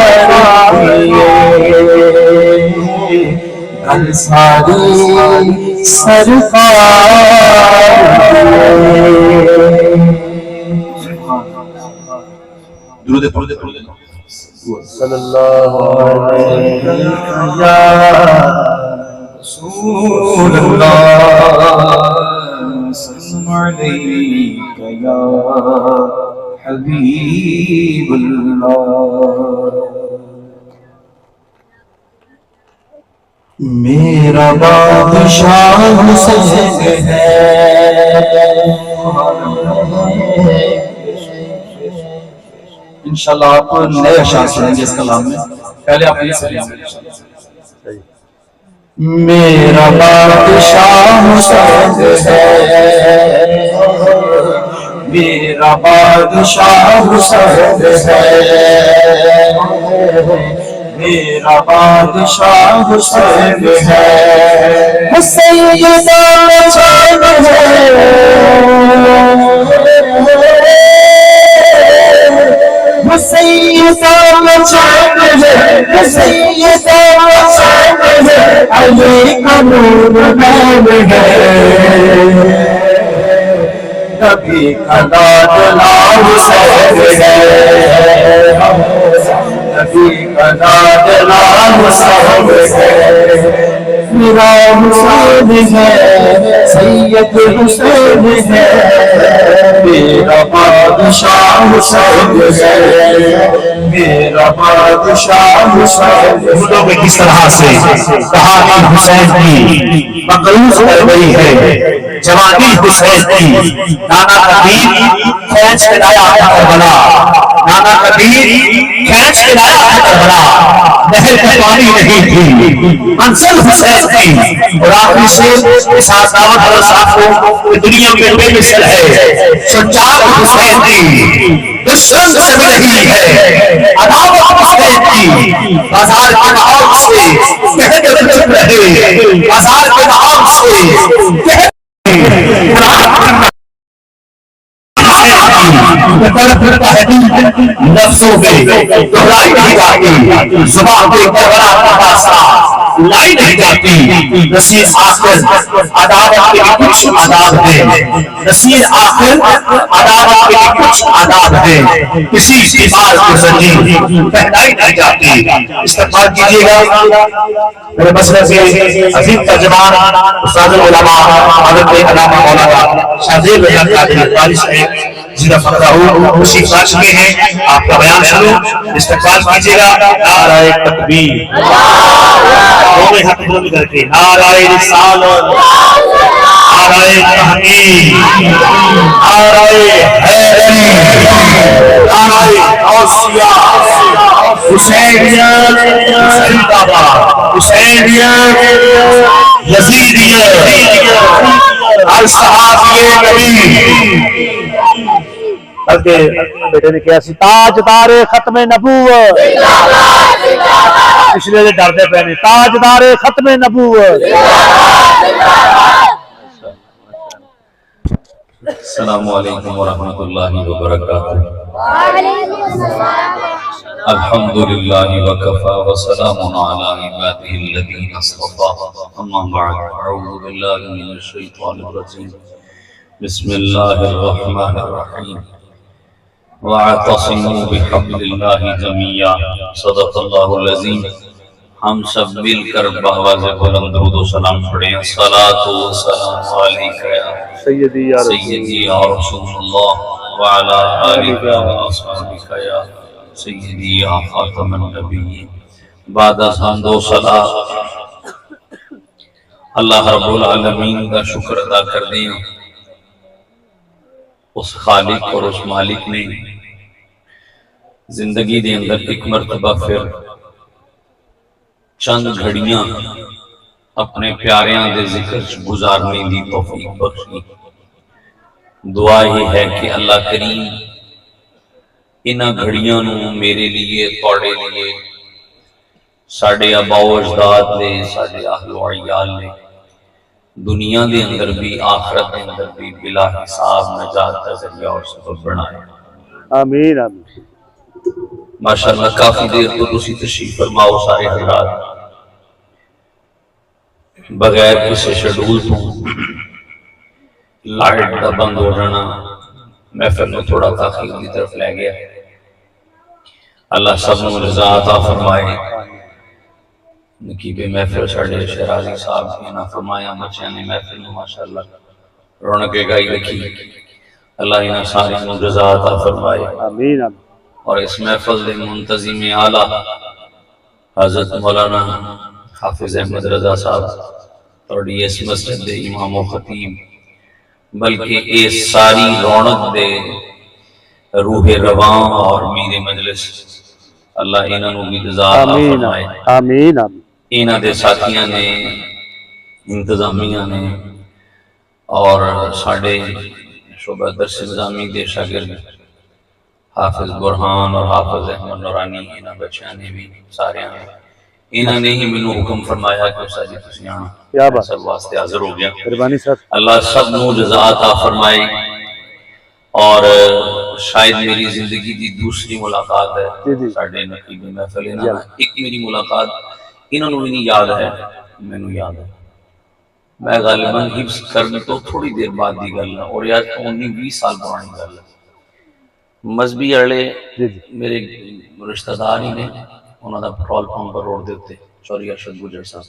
کل ساری سرکار درود پڑھو صلی اللہ علیہ یا رسول اللہ سلام علیک یا حبیب اللہ میرا بادشاہ حسین ہے انشاءاللہ آپ نئے اشعار سنیں گے اس کلام میں پہلے آپ یہ سنیں گے میرا بادشاہ حسین ہے میرا بادشاہ حسین ہے میرا بادشاہ حسین ہے سیدہ حسین ہے سیدہ حسین ہے سیدہ حسین ہے علی کا نور نام ہے نبی کا لاڈلا حسین ہے نبی کا لاڈلا حسین ہے میرا حسین ہے سید حسین ہے میرا بادشاہ حسین ہے میرا بادشاہ حسین لوگوں نے کس طرح سے کہا کہ حسین کی مقروض کر گئی ہے جوانی حسین کی نانا کبیر کھینچ کے لایا کربلا نانا کبیر کھینچ کے لایا کربلا نہر کا پانی نہیں تھی منزل حسین کی اور آخری سے اس دعوت اور صاحب کو دنیا میں بے مثل ہے سجاد حسین کی دشمن سے بھی نہیں ہے عداوت حسین کی بازار کے نام سے کہہ کے چپ رہے بازار کے نام سے کہہ لفظوں میں دہرائی نہیں جاتی زبان پہ کربلا کا داستان لائی نہیں جاتی نصیر آخر عداوت کے کچھ آداب ہیں نصیر آخر عداوت کے کچھ آداب ہیں کسی دیوار کو زنجیر پہنائی نہیں جاتی استقبال کیجیے گا میرے مسئلہ سے عظیم ترجمان استاد العلماء حضرت علامہ مولانا شاذیب رضا قادری اقبالی صاحب جنہ فقرہ خوشی پا چکے ہیں آپ کا بیان شروع استقبال کیجیے گا نعرہ تکبیر دونوں ہاتھ بلند کر کے نعرہ رسالت نعرہ تحقیق نعرہ حیدری نعرہ غوثیہ حسینیت زندہ باد حسینیت یزیدیت الصحابی نبی بلکہ بیٹے نے کیا سی تاجدار ختم نبوت پچھلے سے ڈرتے پہ نہیں تاجدار ختم نبوت السلام علیکم ورحمۃ اللہ وبرکاتہ الحمدللہ وکفا وسلام علی عبادہ الذین اصطفى اما بعد اعوذ باللہ من الشیطان الرجیم بسم اللہ الرحمن الرحیم وَاعْتَصِمُوا بِحَبْلِ اللَّهِ جَمِيعًا صدق اللہ العظیم ہم سب مل کر بآواز بلند درود و سلام پڑھیں الصلاۃ والسلام علیک یا سیدی یا رسول اللہ وعلی آلک واصحابک یا سیدی یا خاتم النبیین بعد از حمد و ثنا اللہ رب العالمین کا شکر ادا کر دیں اس خالق اور اس مالک نے زندگی دے اندر ایک مرتبہ پھر چند گھڑیاں اپنے پیاریاں دے ذکر گزارنے دی توفیق بخشی دعا ہی ہے کہ اللہ کریم انہاں گھڑیاں نو میرے لیے توڑے لیے ساڑھے آبا و اجداد نے ساڑھے اہل و عیال نے دنیا دے اندر بھی آخرت دے اندر بھی بلا حساب نجات کا ذریعہ اور سبب بنائے آمین آمین ماشاءاللہ کافی دیر تو تسی تشریف فرماؤ سارے حضرات بغیر کسی شیڈول تو لائٹ کا بند ہو جانا محفل میں تھوڑا تاخیر کی طرف لے گیا. اللہ سب نو رضا عطا فرمائے. نقیب محفل ساڈے شیرازی صاحب نے نہ فرمایا بچیاں نے محفل میں ماشاءاللہ رونق گائی رکھی. اللہ انہاں سارے نو رضا عطا فرمائے. آمین. اور اس محفل دے منتظم اعلیٰ حضرت مولانا حافظ احمد رضا صاحب اور اس مسجد دے امام و خطیب بلکہ اس ساری رونق دے روح رواں اور میر مجلس اللہ انہاں نو بھی رضا عطا فرمائے. آمین. انہاں دے ساتھیاں نے انتظامیہ نے اور ساڑھے شعبہ درس نظامی دے شاگرد حافظ برہان اور حافظ احمد نورانی انہاں بچیاں نے بھی سارے آنے انہاں نے ہی منو حکم فرمایا کہ اس آجی تسی آنا سب واسطے حاضر ہو گیا. اللہ سب نو جزا عطا فرمائے. اور شاید میری زندگی دی دوسری ملاقات ہے ساڑھے نقیب محفل. ایک میری ملاقات انہوں نے بھی نہیں یاد ہے میں نو یاد ہے. میں غالباً حفظ کرنے تو تھوڑی دیر بعد دی گل ہے اور یاد 19-20 سال پرانی گل ہے. مذہبی اڑے میرے رشتہ دار ہی نے انہوں نے پٹرول پمپ پر روڈ دیتے چوری ارشد گجر صاحب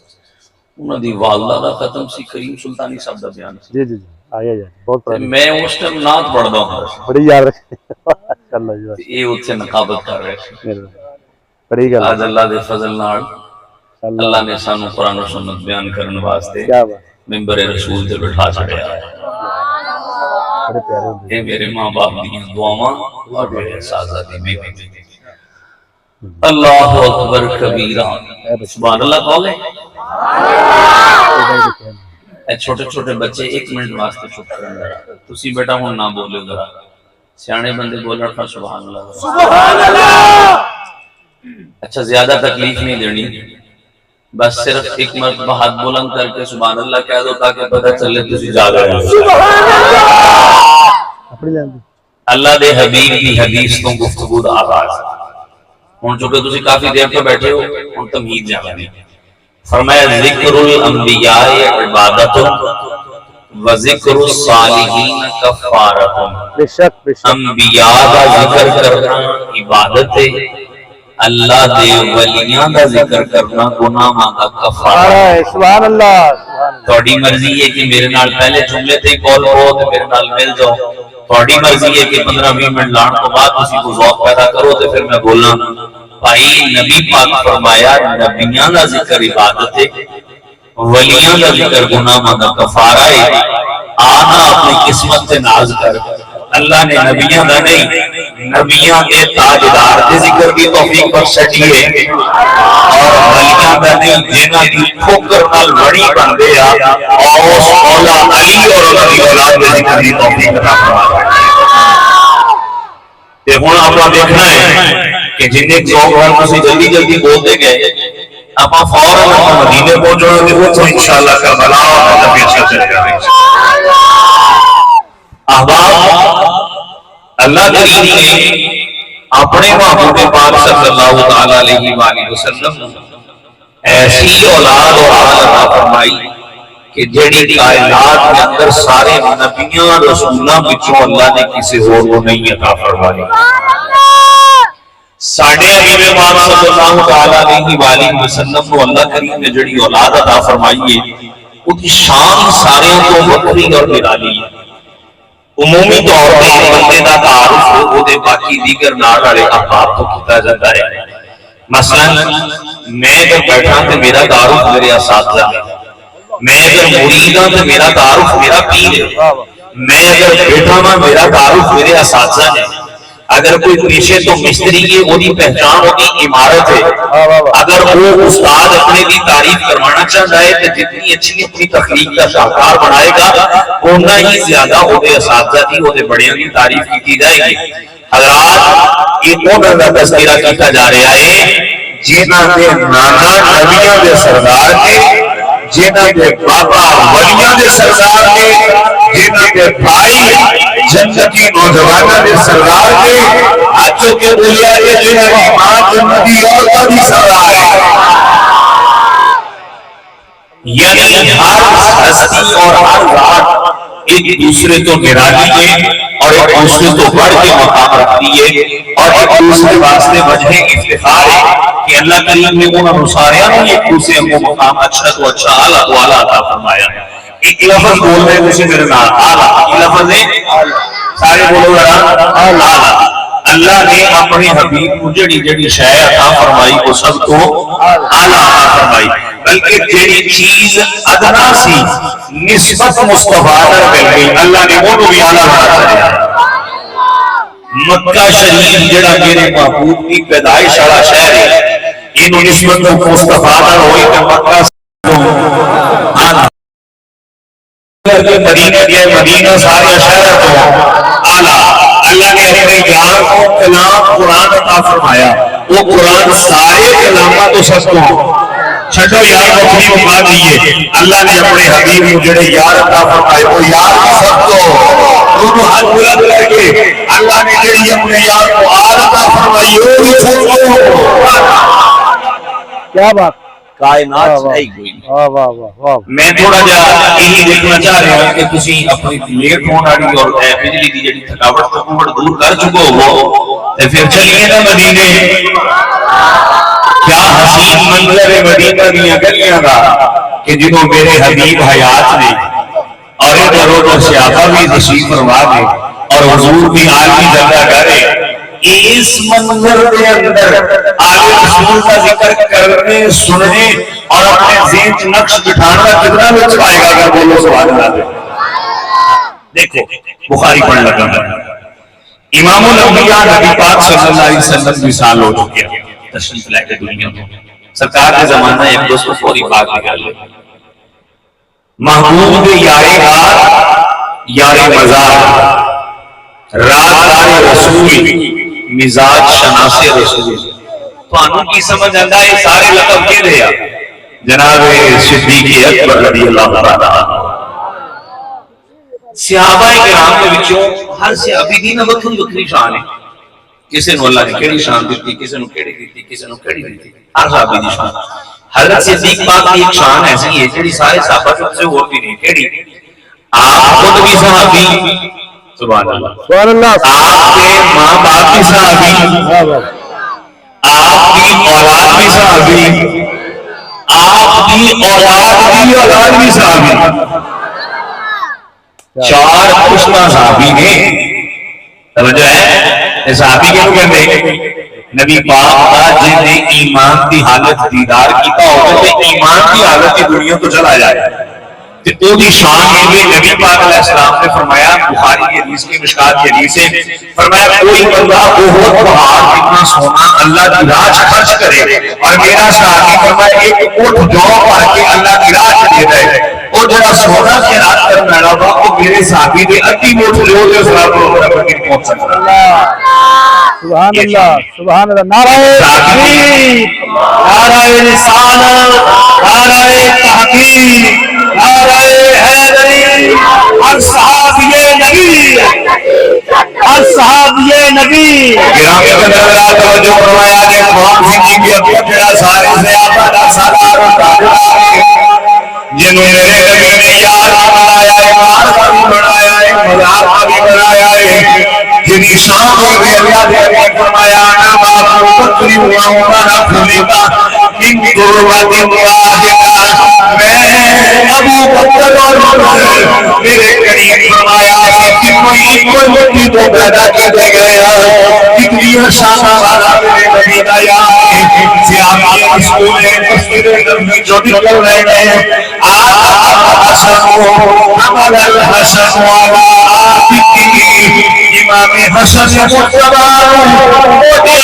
انہوں دی والدہ دا ختم سی کریم سلطانی صاحب دا بیان سی. جی جی آیا جائے بہت میں اس ٹائم نعت پڑھدا ہوں بڑی یاد رکھے ماشاءاللہ جی. یہ اس سے نقابت کر رہے ہیں. بڑی گل آج اللہ دے فضل نال اللہ نے سانو قرآن و سنت بیان کرنے واسطے ممبر رسول تے بٹھا چھڑیا ہے. یہ میرے ماں باپ دی دعاواں اور میرے اساتذہ دی بھی. اللہ اکبر کبیرہ سبحان اللہ قول ہے. اے چھوٹے چھوٹے بچے 1 منٹ واسطے چپ کرن ذرا تسی بیٹا ہن نہ بولو ذرا سیانے بندے بولن تھا سبحان اللہ سبحان اللہ. اچھا زیادہ تکلیف نہیں دینی بس صرف 1 مرتبہ ہاتھ بلند کر کے سبحان اللہ کہہ دو تاکہ پتہ چلے تسی جا رہے ہو. اللہ دے حبیب کی حدیث تو گفتگو دا آغاز ہن چونکہ تسی کافی دیر تو بیٹھے ہو ہن تمہید جانے فرمایا ذکر الانبیاء عبادت و ذکر الصالحین کفارت. انبیاء دا ذکر کرنا عبادت ہے اللہ دے ولیاں دا ذکر کرنا گناہاں دا کفارہ ہے. سبحان اللہ. تھوڑی مرضی ہے کہ میرے نال پہلے جملے تے کال کرو تے میرے نال مل جاؤ. تھوڑی مرضی ہے کہ 15-20 منٹ لان تو بعد کسی کو ذوق پیدا کرو تے پھر میں بولنا. بھائی نبی پاک فرمایا نبیاں دا ذکر عبادت ہے ولیاں دا ذکر گناہاں دا کفارہ ہے. آنا اپنی قسمت سے ناز کر اللہ نے نبیاں دا نہیں نبیاں کے تاجدار دے ذکر کی توفیق بخشی ہے اور ولیاں دا نہیں جنہاں دی ٹھوکر نال بڑی بن گیا اور اس مولا علی اور انہاں دی اولاد دے ذکر کی توفیق عطا فرمائے. تے ہن آپ دیکھنا ہے کہ جنہیں چوک ہر کسی جلدی جلدی بولتے گئے اپا فوراً اپنا مدینے پہنچو گے وہ تو انشاءاللہ کربلا اور نبی سے چل جائے. احباب اللہ کریم نے اپنے محبوب پاک صلی اللہ تعالیٰ علیہ وآلہ وسلم ایسی اولاد اور آل عطا فرمائی کہ جڑی کائنات کے اندر سارے نبیاں رسولہ بچوں اللہ نے کسی اور کو نہیں عطا فرمائی. ساڑھے حبیب پاک صلی اللہ تعالیٰ علیہ وآلہ وسلم کو اللہ کریم نے جڑی اولاد عطا فرمائی ہے وہ کی شان سارے کو وکری اور نرالی ہے. عمومی طور پر بندے دا تعارف وہ دے باقی دیگر نال والے احباب تو کیتا جاتا ہے. مثلا میں اگر بیٹھا تو میرا تعارف میرے اساتذہ ہے. میں اگر مرید ہوں تو میرا تعارف میرا پیر ہے. میں اگر بیٹھا ہوں میرا تعارف میرے اساتذہ ہے. اگر کوئی پیشے تو مستری ہے وہی پہچان ہوتی عمارت ہے. اگر وہ استاد اپنے کی تعریف کروانا چاہتا ہے تو جتنی اچھی اپنی تخلیق کا شاہکار بنائے گا اتنا ہی زیادہ ہوتے اساتذہ کی ہوتے بڑیاں کی تعریف کی جائے گی. حضرات یہ انہوں کا تذکرہ کیتا جا رہا ہے جنہاں دے نانا نبیوں دے سردار نے جنہاں دے بابا ولیاں دے سردار نے جنہاں دے بھائی جنتی نوجوانہ دے سردار نے آجو کے بولیا یہ جنہاں ماں جنتی اور بھی سردار ہے. یعنی ہر ہستی اور ہر ذات ایک دوسرے تو نرالی ہے اور ایک دوسرے تو بڑھ کے مقام رکھتی ہے اور ایک دوسرے واسطے وجہ افتخار ہے کہ اللہ کریم نے ان انصاریاں نے ایک دوسرے کو مقام اچھا تو اچھا اعلیٰ تو اعلیٰ عطا فرمایا. ایک لفظ بول رہے ہیں اسے میرے نام اعلیٰ. یہ لفظ ہے سارے بولو ذرا اعلیٰ. اللہ نے اپنے حبیب کو جڑی جڑی شے عطا فرمائی وہ سب کو اعلیٰ عطا فرمائی. بلکہ جڑی چیز ادنا سی نسبت مصطفیٰ در مل گئی اللہ نے وہ بھی اعلیٰ بنا دیا. مکہ شریف جڑا میرے محبوب کی پیدائش والا شہر ہے انہوں نسبت مصطفیٰ در ہوئی کہ مکہ سے اعلیٰ مدینہ کے مدینہ سارے شہر کو اعلیٰ. اللہ نے اپنے جان کو کلام قرآن عطا فرمایا. وہ قرآن سارے کلامات تو سب کو چھٹو یار مکھی مکا دیئے. اللہ نے اپنے حبیب کو جڑے یار عطا فرمائے وہ یار سب کو دونوں ہاتھ بلند کر کے اللہ نے جڑی اپنے یار کو آر عطا فرمائی وہ بھی سب کو. کیا بات کائنات سے ہی کوئی نہیں. میں تھوڑا جا یہی دیکھنا چاہ رہا ہوں کہ تسی اپنی لیٹ ہونے والی اور بجلی دی جڑی تھکاوٹ کو دور کر چکو ہو تے پھر چلیے نا مدینے. کیا حسین منظر مدینہ دیا گلیاں دا کہ جنہوں میرے حبیب حیات نے اور ادھر ادھر صحابہ بھی تشریف فرما دے اور حضور بھی عالمی جگہ کرے. اس منظر کے اندر آگے رسول کا ذکر کرنے سننے اور اپنے ذہن نقش بٹھانا کتنا بچ پائے گا اگر بولو سبحان اللہ. دیکھو بخاری پڑھ لگا امام الانبیاء نبی پاک صلی اللہ علیہ وسلم وصال ہو چکے تشریف لے کے دنیا میں. سرکار کے زمانہ ایک دوست کو فوری پاک نکال لے. محبوب یار رات یار مزار رات دار رسول مزاج شناس رسول. تو انہوں کی سمجھ آندہ ہے سارے لقب کے دیا جناب صدیق اکبر رضی اللہ عنہ. صحابہ کرام کے وچوں ہر صحابی دی نہ وکھری وکھری شان ہے. کسی نو اللہ نے کیڑی شان دیتی کسی نو کیڑی دیتی کسی نو کیڑی دیتی ہر صحابی دی شان. حضرت صدیق پاک کی ایک شان ایسی ہے جڑی سارے صحابہ سے ہوتی نہیں. کیڑی آپ خود بھی صحابی سبحان اللہ سبحان اللہ. آپ کے ماں باپ بھی صحابی آپ کی اولاد بھی صحابی آپ کی اولاد بھی صحابی. چار پشتہ صحابی نے توجہ ہے صحابی کے لوگ کہتے نبی پاک کا جن نے ایمان کی حالت دیدار کیتا ہوگا تو ایمان کی حالت کی دنیا تو چلا جائے. تو دی شان یہ نبی پاک علیہ السلام نے فرمایا بخاری کی حدیث کی مشکات کی حدیث ہے فرمایا کوئی بندہ بہت پہاڑ اتنا سونا اللہ کی راہ خرچ کرے اور میرا صحابی فرمایا ایک اٹھ جو پڑھ کے اللہ کی راہ دے دے اور جڑا سونا کے رات کر میرا ہوا وہ میرے صحابی دے ادھی موٹ لے دے سلام اللہ پر نہیں پہنچ سکتا. سبحان اللہ سبحان اللہ. نعرہ تکبیر نعرہ رسالت نعرہ تحقیق نعرہ حیدری. ہر صحابی نبی ہر صحابی نبی. گرامی قدر توجہ فرمایا نے قرآن سے کی بھی اپنا سارے صحابہ کا سردار ہوتا جنہوں میرے نبی نے یار بنایا ہے مار بھی بنایا ہے مزار بھی بنایا ہے جنہی شام ہوئے اللہ نے فرمایا انا باب بکری ہوا ہمارا بھولیتا ان قربات واحدہ میں ابو بکر اور عمر میرے قریب فرمایا کہ کوئی مٹی تو پیدا کرتے گیا کتنی شانہ والا میرے نبی کا یاد سیامی رسول مسجد نبی جو نکل رہے ہیں حسن حمل الحسن والا آتکی امام حسن مطبار مجھے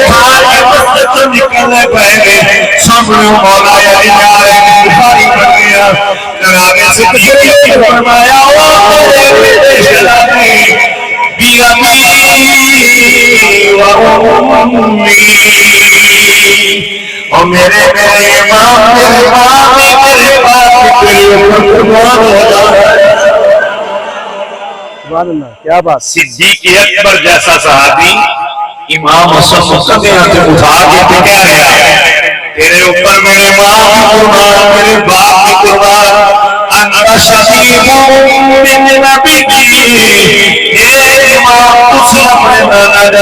بھار کے مسجد نکلنے پہلے سامنے مولا یعنی بخاری بن گیا جناب صدیق فرمایا او میرے بیٹے شلانی بی ابی و امی اور میرے امام میرے باپ میرے باپ کے لیے قربان ہو جائے. سبحان اللہ. کیا بات. صدیق اکبر جیسا صحابی امام حسن مصطفیٰ سے اٹھا کے کہہ رہا ہے تیرے اوپر میرے باپ کی قربان میرے باپ کی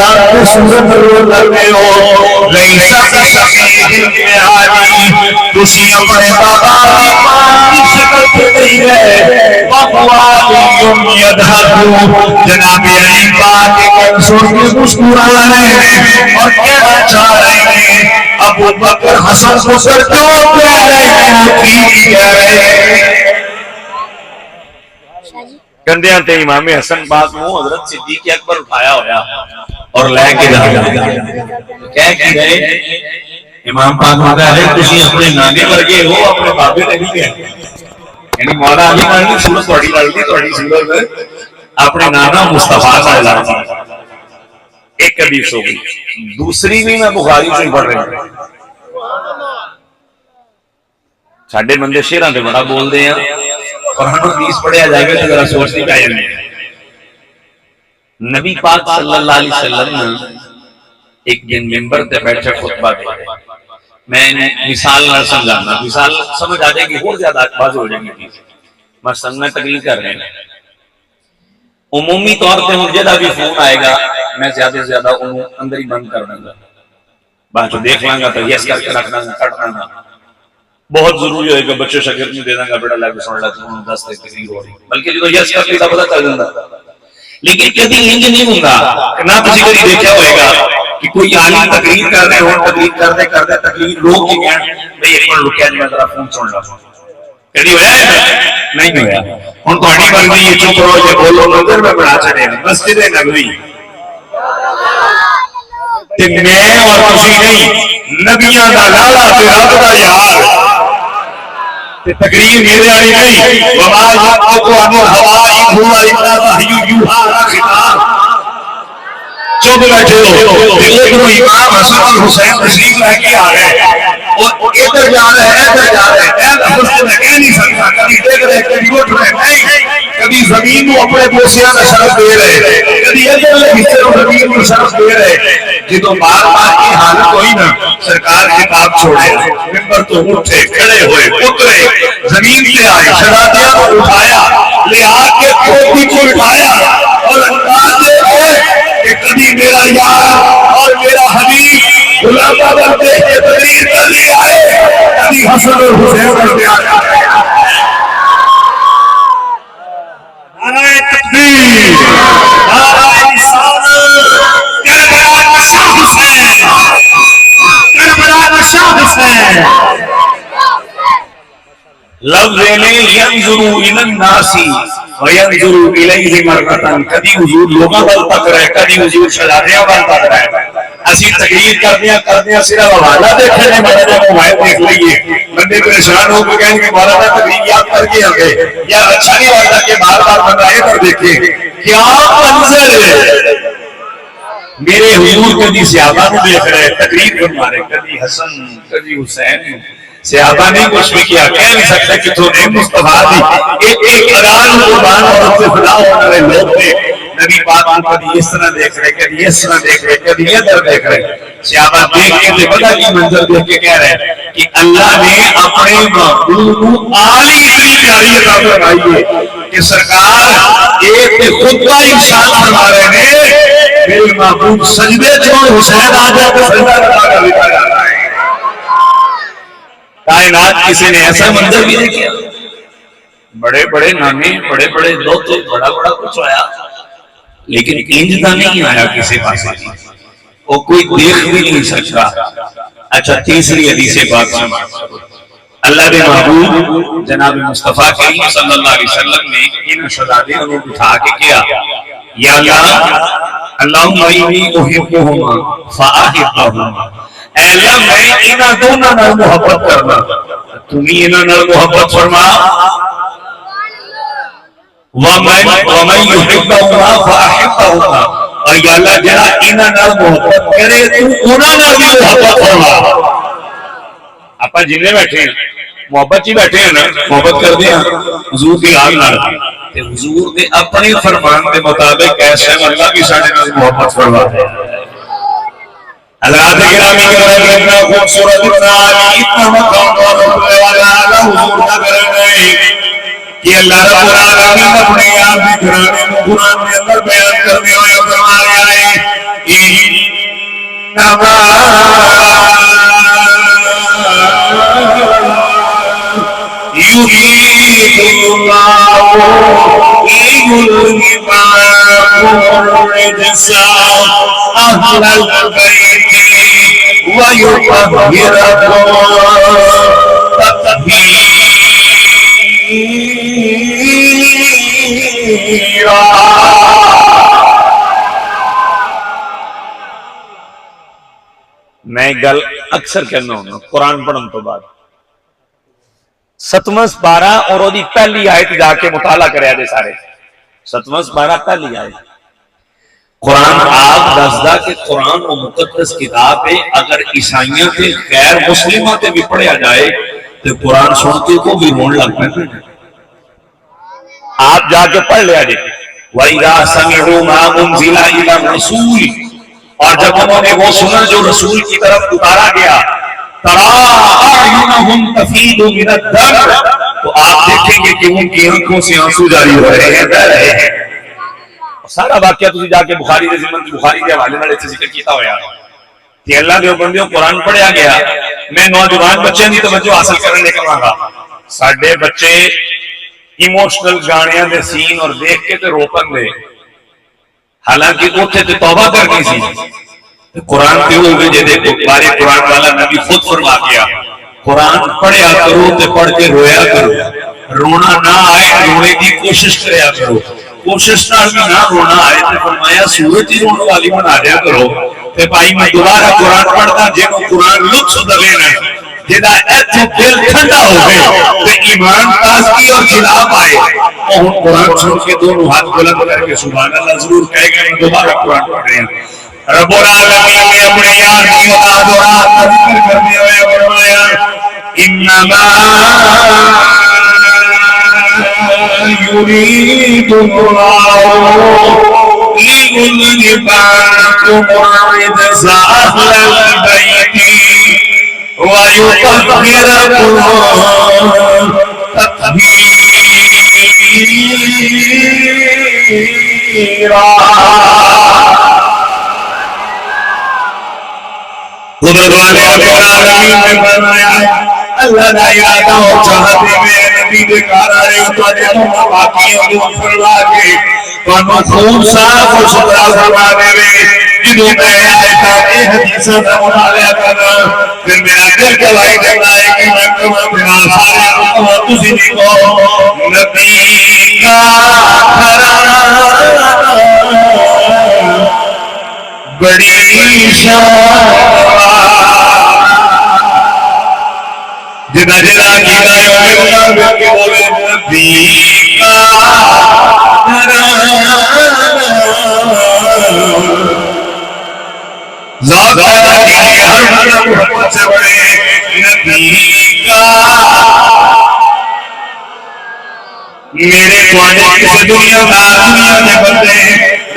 چاند سورج رو لگے ہو لیسا بسمیہ المیعانی تسی اپنے بابا کی شکل پہ نہیں رہے وَقْوَالِيُمْ يَدْحَقُ جناب علی پاک ایک سن کے مسکرا رہے ہیں اور کہنا چاہ رہے ہیں ابو بکر حسن کو سر جو کہہ رہے ہیں وہ ٹھیک کہہ رہے ہیں کندیاں تے امام حسن پاک نو حضرت صدیق اکبر اٹھایا ہویا اور لے کے جا رہے کہہ کی رہے امام پاک ہوتا ہے تسی اپنے نانے ورگے ہو اپنے بابے نے نہیں کہہ یعنی مولا علی نے صورت تھوڑی لگتی تھوڑی صورت اپنے نانا مصطفیٰ کا اعلان ایک حدیث ہو گئی دوسری بھی میں بخاری سے پڑھ رہا ہوں ساڈے بندے شیراں تے بڑا بول دے ہیں قرآن و حدیث پڑھیا جائے گا تو ذرا سوچ نہیں پائے نبی پاک صلی اللہ علیہ وسلم نے ایک دن ممبر تے بیٹھے خطبہ دے میں مثال نہ سمجھانا مثال سمجھ آ جائے گی اور زیادہ واضح ہو جائیں گی مثلا میں تقریر کر رہے ہیں عمومی طور پہ مجھے بھی فون آئے گا میں زیادہ سے زیادہ اندر ہی بند کر دوں گا بعد جو دیکھ لوں گا تو یس کر کے رکھنا کٹ رہنا بہت ضروری ہوئے گا بچے شاگرد میں دے دیں گا بیٹا لائف سن لیتا ہوں 10 تقریر ہو رہی بلکہ جو یس کر لیتا پتہ چل جاتا لیکن کبھی انج نہیں ہوگا نہ کسی کو دیکھا ہوئے گا کہ کوئی عالم تقریر کر رہے ہو تقریر کرتے تقریر لوگ کی کہیں بھئی ایک بار رکیا جی میں ذرا فون سن لا کبھی ہوا ہے نہیں ہوا ہن تہاڈی مرضی یہ چپ رہو یہ بولو نظر میں بڑھا چڑھے مسجد نبوی تے میں اور تسی نہیں نبیاں دا لالا تے رب دا یار تے تقریر میرے والی نہیں وما ينطق عن الهوى ان هو الا وحي يوحى خطاب چپ بیٹھے ہو ادھر امام حسن اور حسین تشریف لے کے آ رہے ہیں اور ادھر جا رہے ہیں ادھر جا رہے ہیں لفظ تو میں کہہ نہیں سکتا کبھی دیکھ رہے کبھی اٹھ رہے نہیں کبھی زمین کو اپنے بوسیاں کا شرف دے رہے کبھی ادھر حصے کو زمین کو شرف دے رہے جدو بار بار کی حالت ہوئی نا سرکار کتاب چھوڑے ممبر تو اٹھے کھڑے ہوئے اترے زمین پہ آئے شہزادیاں کو اٹھایا لے آ کے کھوتی کو اٹھایا اور انداز دے کہ کبھی میرا یار اور میرا حبیب غلام بابر دیکھ کے تقریر کر لے آئے کبھی حسن اور حسین کر لے آئے نعرہ تکبیر نعرہ رسالت کربلا کا شاہ حسین کربلا کا شاہ حسین لفظ نے ینظروا الی الناس وینظروا الیہ مرۃ کبھی حضور لوگوں وال تک رہے کبھی حضور شہزادیاں وال تک رہے اسی تقریر کردیاں صرف حوالہ دیکھنے نے بڑے موبائل دیکھ لیے بندے پریشان ہو کے کہیں کہ مولانا تقریر یاد کر کے آگے یا اچھا نہیں لگتا کہ بار بار بندہ ادھر دیکھے کیا منظر ہے میرے حضور کبھی صحابہ کو دیکھ رہے تقریر بنوا رہے کبھی حسن کبھی حسین صحابہ نے کچھ بھی کیا کہہ نہیں سکتے کہ تو نے مصطفیٰ دی ایک اذان قربان اور سے فدا ہونے والے لوگ تھے نبی پاک کو کبھی اس طرح دیکھ رہے کبھی اس طرح دیکھ رہے کبھی ادھر دیکھ رہے صحابہ دیکھ کے پتہ کی منظر دیکھ کے کہہ رہے کہ اللہ نے اپنے محبوب کو عالی اتنی پیاری عطا فرمائی ہے کہ سرکار ایک خطبہ ارشاد فرما رہے ہیں میرے محبوب سجدے چھوڑ حسین آ جائے تو سجدہ ادا کر دیتا جاتا ہے کائنات کسی نے ایسا منظر بھی نہیں کیا بڑے بڑے نانے بڑے بڑے دوتے بڑا بڑا کچھ آیا لیکن انجدہ نہیں آیا کسی پاس وہ کوئی دیکھ بھی نہیں سکتا اچھا تیسری حدیث پاک سمجھ اللہ کے محبوب جناب مصطفیٰ کریم صلی اللہ علیہ وسلم نے ان شہزادیوں کو اٹھا کے کیا یا اللہ اللہم انی احبہما فاحبہما اے اللہ میں انہاں دونوں نال محبت کرنا تمہیں انہاں نال محبت فرما وَمَنْ يُحِبَّهُمَا فَأَحِبَّهُمَا اور یا اللہ جہاں انہاں نال محبت کرے تو انہاں نال بھی محبت فرما آپ جنہیں بیٹھے ہیں محبت ہی بیٹھے ہیں نا محبت کر دیا حضور کی حال نال حضور نے اپنے فرمان کے مطابق ایسے اللہ کی ساڑھے نال محبت فرما دے حضرات گرامی کرے اتنا خوبصورت اتنا عالی اتنا مقام اور رتبے والا حضور کا کرنے کہ اللہ رب العالمین اپنے آپ بھی گرانے کو قرآن میں اندر بیان کرنے ہوئے فرما رہے ہیں يريد الله ليذهب عنكم الرجس أهل البيت ويطهركم تطهيرا. میں گل اکثر کہنا ہوں قرآن پڑھن تو بعد 7واں سپارہ اور وہ پہلی آیت جا کے مطالعہ کریا جے سارے. 7واں سپارہ پہلی آیت. قرآن آپ دسدا کہ قرآن و مقدس کتاب ہے. اگر عیسائیاں تے غیر مسلموں تے بھی پڑھیا جائے تو قرآن سنتے کو بھی رون لگ پہ. آپ جا کے پڑھ لیا جے. وَإِذَا سَمِعُوا مَا أُنزِلَ إِلَى الرَّسُولِ، اور جب انہوں نے وہ سنا جو رسول کی طرف اتارا گیا، تَرَىٰ أَعْيُنَهُمْ تَفِيضُ مِنَ الدَّمْعِ، تو آپ دیکھیں گے کہ ان کی آنکھوں سے آنسو جاری ہو رہے ہیں، بہہ رہے ہیں. سارا واقعہ تسی جا کے بخاری دے ضمن بخاری کے حوالے نال ذکر کیتا ہویا کہ اللہ دے بندیوں قرآن پڑھیا گیا. میں نوجوان بچوں دی توجہ حاصل کرنے کہاں گا. ساڈے بچے ایموشنل گانیاں دے سین اور دیکھ کے تے روپن دے، حالانکہ اوتھے تے توبہ کرنی سی. قرآن تے ہوئے جے دیکھو بارے قرآن والا نبی خود فرما گیا قرآن پڑھیا کرو تے پڑھ کے رویا کرو. رونا نہ آئے رونے کی کوشش کریا کرو. کوشش نال بھی نہ رونا آئے تے فرمایا سورج ہی رونے والی بنا دیا کرو. تے بھائی میں دوبارہ قرآن پڑھتا جنہوں قرآن لطف دے نہ جدا ایتھے دل ٹھنڈا ہو گئے تے ایمان تازگی اور خلاف آئے. اور قرآن سن کے دونوں ہاتھ بلند کر کے سبحان اللہ ضرور کہے گا. دوبارہ قرآن پڑھ رہے ہیں. رب العالمین نے اپنے یار کی اولاد اور آپ کا ذکر کرنے ہوئے فرمایا انما يريد الله ليذهب عنكم الرجس أهل البيت ويطهركم تطهيرا. قدرت والے العالمین نے فرمایا اللہ دا یاد آؤ چاہتے میں نبی دے گھر آئے تو جنہوں باقیوں کو فرما کے تو خون صاف اور ستھرا فرما دے جنہوں میں آئیتا اے حدیثہ دا مطالعہ کرنا پھر میرا دل گواہی دیتا ہے کہ میں کماں بنا سارے کماں تسی نہیں کو نبی کا گھرانہ بڑی شان جدا جدا کی دائیوں میں اللہ کے بولے نبی کا گھرانہ ذات پیدا کیجئے ہر بندہ محبت سے بڑے نبی کا. میرے توانے کسی دنیا میں بندے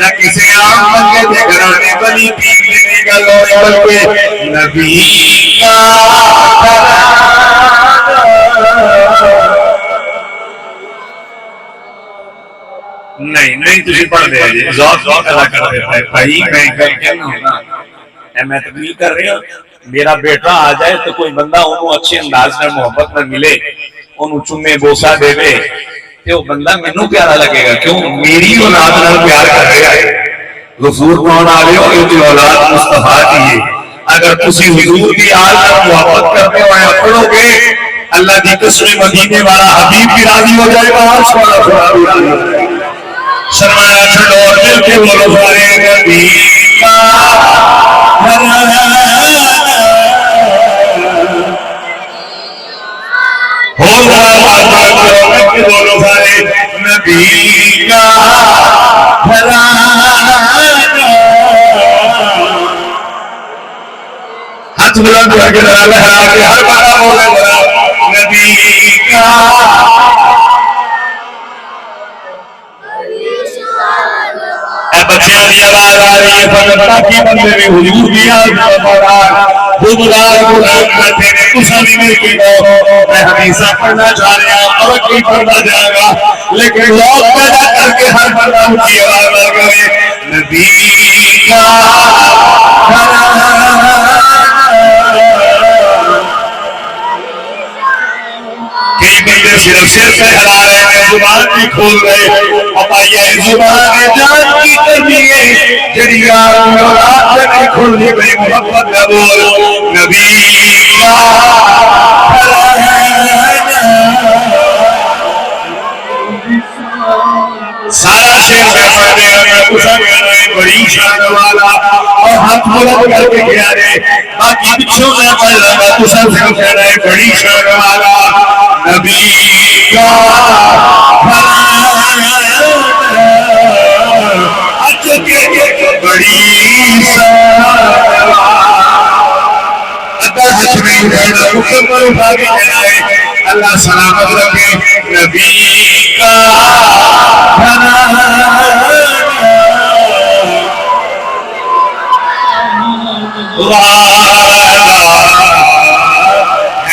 نہ کسی عام بندے دے گھرانے بنی پیر لینے کا لوڑے بلکہ نبی کا نہیں تجھے پڑھ دے جی ذات ادا کر دیتا ہے. بھائی میں کہنا ہوں نا میں تقریر کر رہی ہوں میرا بیٹا آ جائے تو کوئی بندہ انہوں اچھے انداز میں محبت میں ملے انہوں چمے بوسا دے دے تو وہ بندہ مینوں پیارا لگے گا. کیوں میری اولاد نال پیار کر رہا ہے. حضور کون آ رہے ہو یہ تو اولاد مصطفیٰ کی ہے. اگر تسی حضور کی آل نال محبت کرتے ہوئے پڑھو گے اللہ دی قسم مدینے والا حبیب بھی راضی ہو جائے گا اور سوال خدا بھی راضی ہو جائے گا. شرمایا چھوڑو اور دل کے بولو سارے نبی کا گھرانہ ہو کے بولو سارے نبی کا گھرانہ. ہاتھ بلند کر کے لہرا کے ہر بارہ بولے نبی کا بچیاں دی آواز آ رہی ہے فقط کی بندے میں حضور کی آواز پڑھا خوددار قرآن کرتے ہیں تسا بھی میرے کی دو میں حدیثہ پڑھنا چاہ رہا ہوں اور کی پڑھنا جائے گا لیکن لوگ پیدا کر کے ہر بندہ کی آواز آ گئے نبی کا گھرانہ صرف سر پہ ہلا رہے ہیں زبان بھی کھول رہے اور یہ زبان جان کی کرنی ہے جڑی یار اولاد نہیں کھولنی بھئی محبت کا بول نبی کا سارا شیر میں پڑھنے میں پسند کرنے بڑی شان والا اور ہاتھ بلند کر کے گیا رہے باقی بچھوں میں پڑھ رہا پسند کرنے بڑی شان والا نبی کا بڑی شان مکمل اٹھا کے جائے اللہ سلامت رکھے نبی کا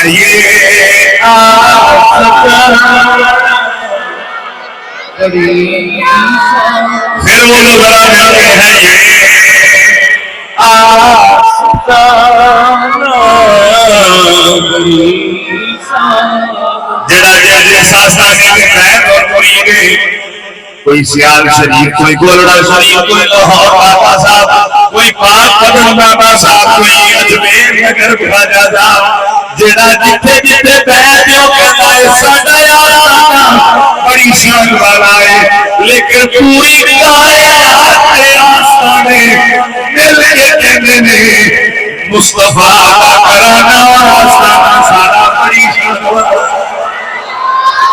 یہ پھر وہ ذرا ملتے ہیں یہ جڑا جڑے ساستانی کے خیر اور کوئی سیال شریف کوئی گولڑا شریف کوئی لاہور بابا صاحب کوئی پاک پٹن بابا صاحب کوئی اجمیر نگر خواجہ صاحب جڑا جتھے جتھے بیٹھ جو کہتا ہے ساڈا یار بڑی شان والا ہے لیکن پوری کائنات کے آستانے مل کے کہتے ہیں مصطفیٰ کا کرانا آستانہ سارا بڑی شان والا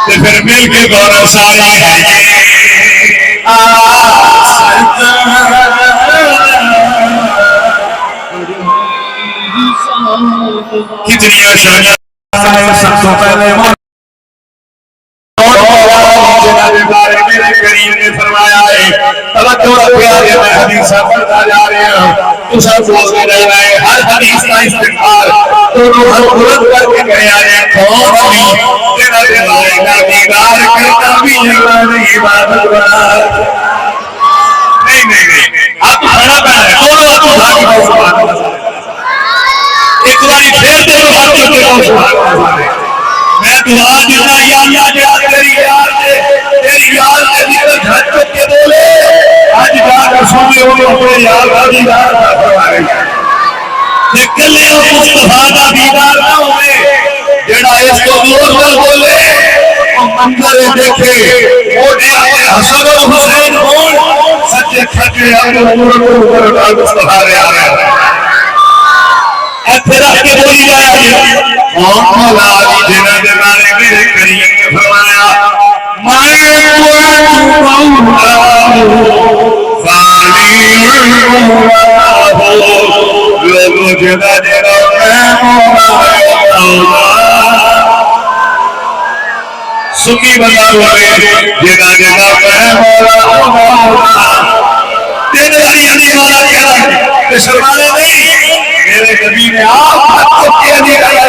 تو پھر مل کے گورا سارے ہیں یہ کتنی شاہجہاں سب سے پہلے جناب بارے میرے کریم نے فرمایا ہے توجہ رکھیا ہے میں حدیثاں پڑھتا جا رہا ہوں تو سب بولتے رہنا ہے ہر حدیث کا استغفار دونوں ہر بلند کر کے گیا ہے کون سی جناب بارے کا دیدار کرنا بھی اللہ نے عبادت بنا نہیں آپ کھڑا پڑا ہے دونوں آپ اٹھا کے سبحان اللہ ایک باری پھر دونوں ہاتھ چکے سبحان اللہ میں دعا دیتا یا اللہ جا تیری یاد دے تیری یاد دے دیگر گھر چک کے بولے آج جا کر سونے ہوئے اپنے یاد کا دیدار نہ فرمائے نکلے ہو مصطفیٰ کا دیدار نہ ہوئے جڑا اس کو دور کر بولے اور منظر دیکھے موٹے آئے حسن و حسین ہون سچے کھٹے اپنے عمر کو اوپر اٹھا مصطفیٰ رہے آ رہے ہیں ایتھے رکھ کے بولی جائے مولا علی جنہ جنانے میرے کریم نے فرمایا میں مولا فانی لوگوں جنہ جنہ میں مولا سکی بنا ہوئے جنہ جنہ میں مولا تیرے علی مولا کیا ہے شرمانے نہیں میرے نبی نے آپ کو کیا نہیں رہا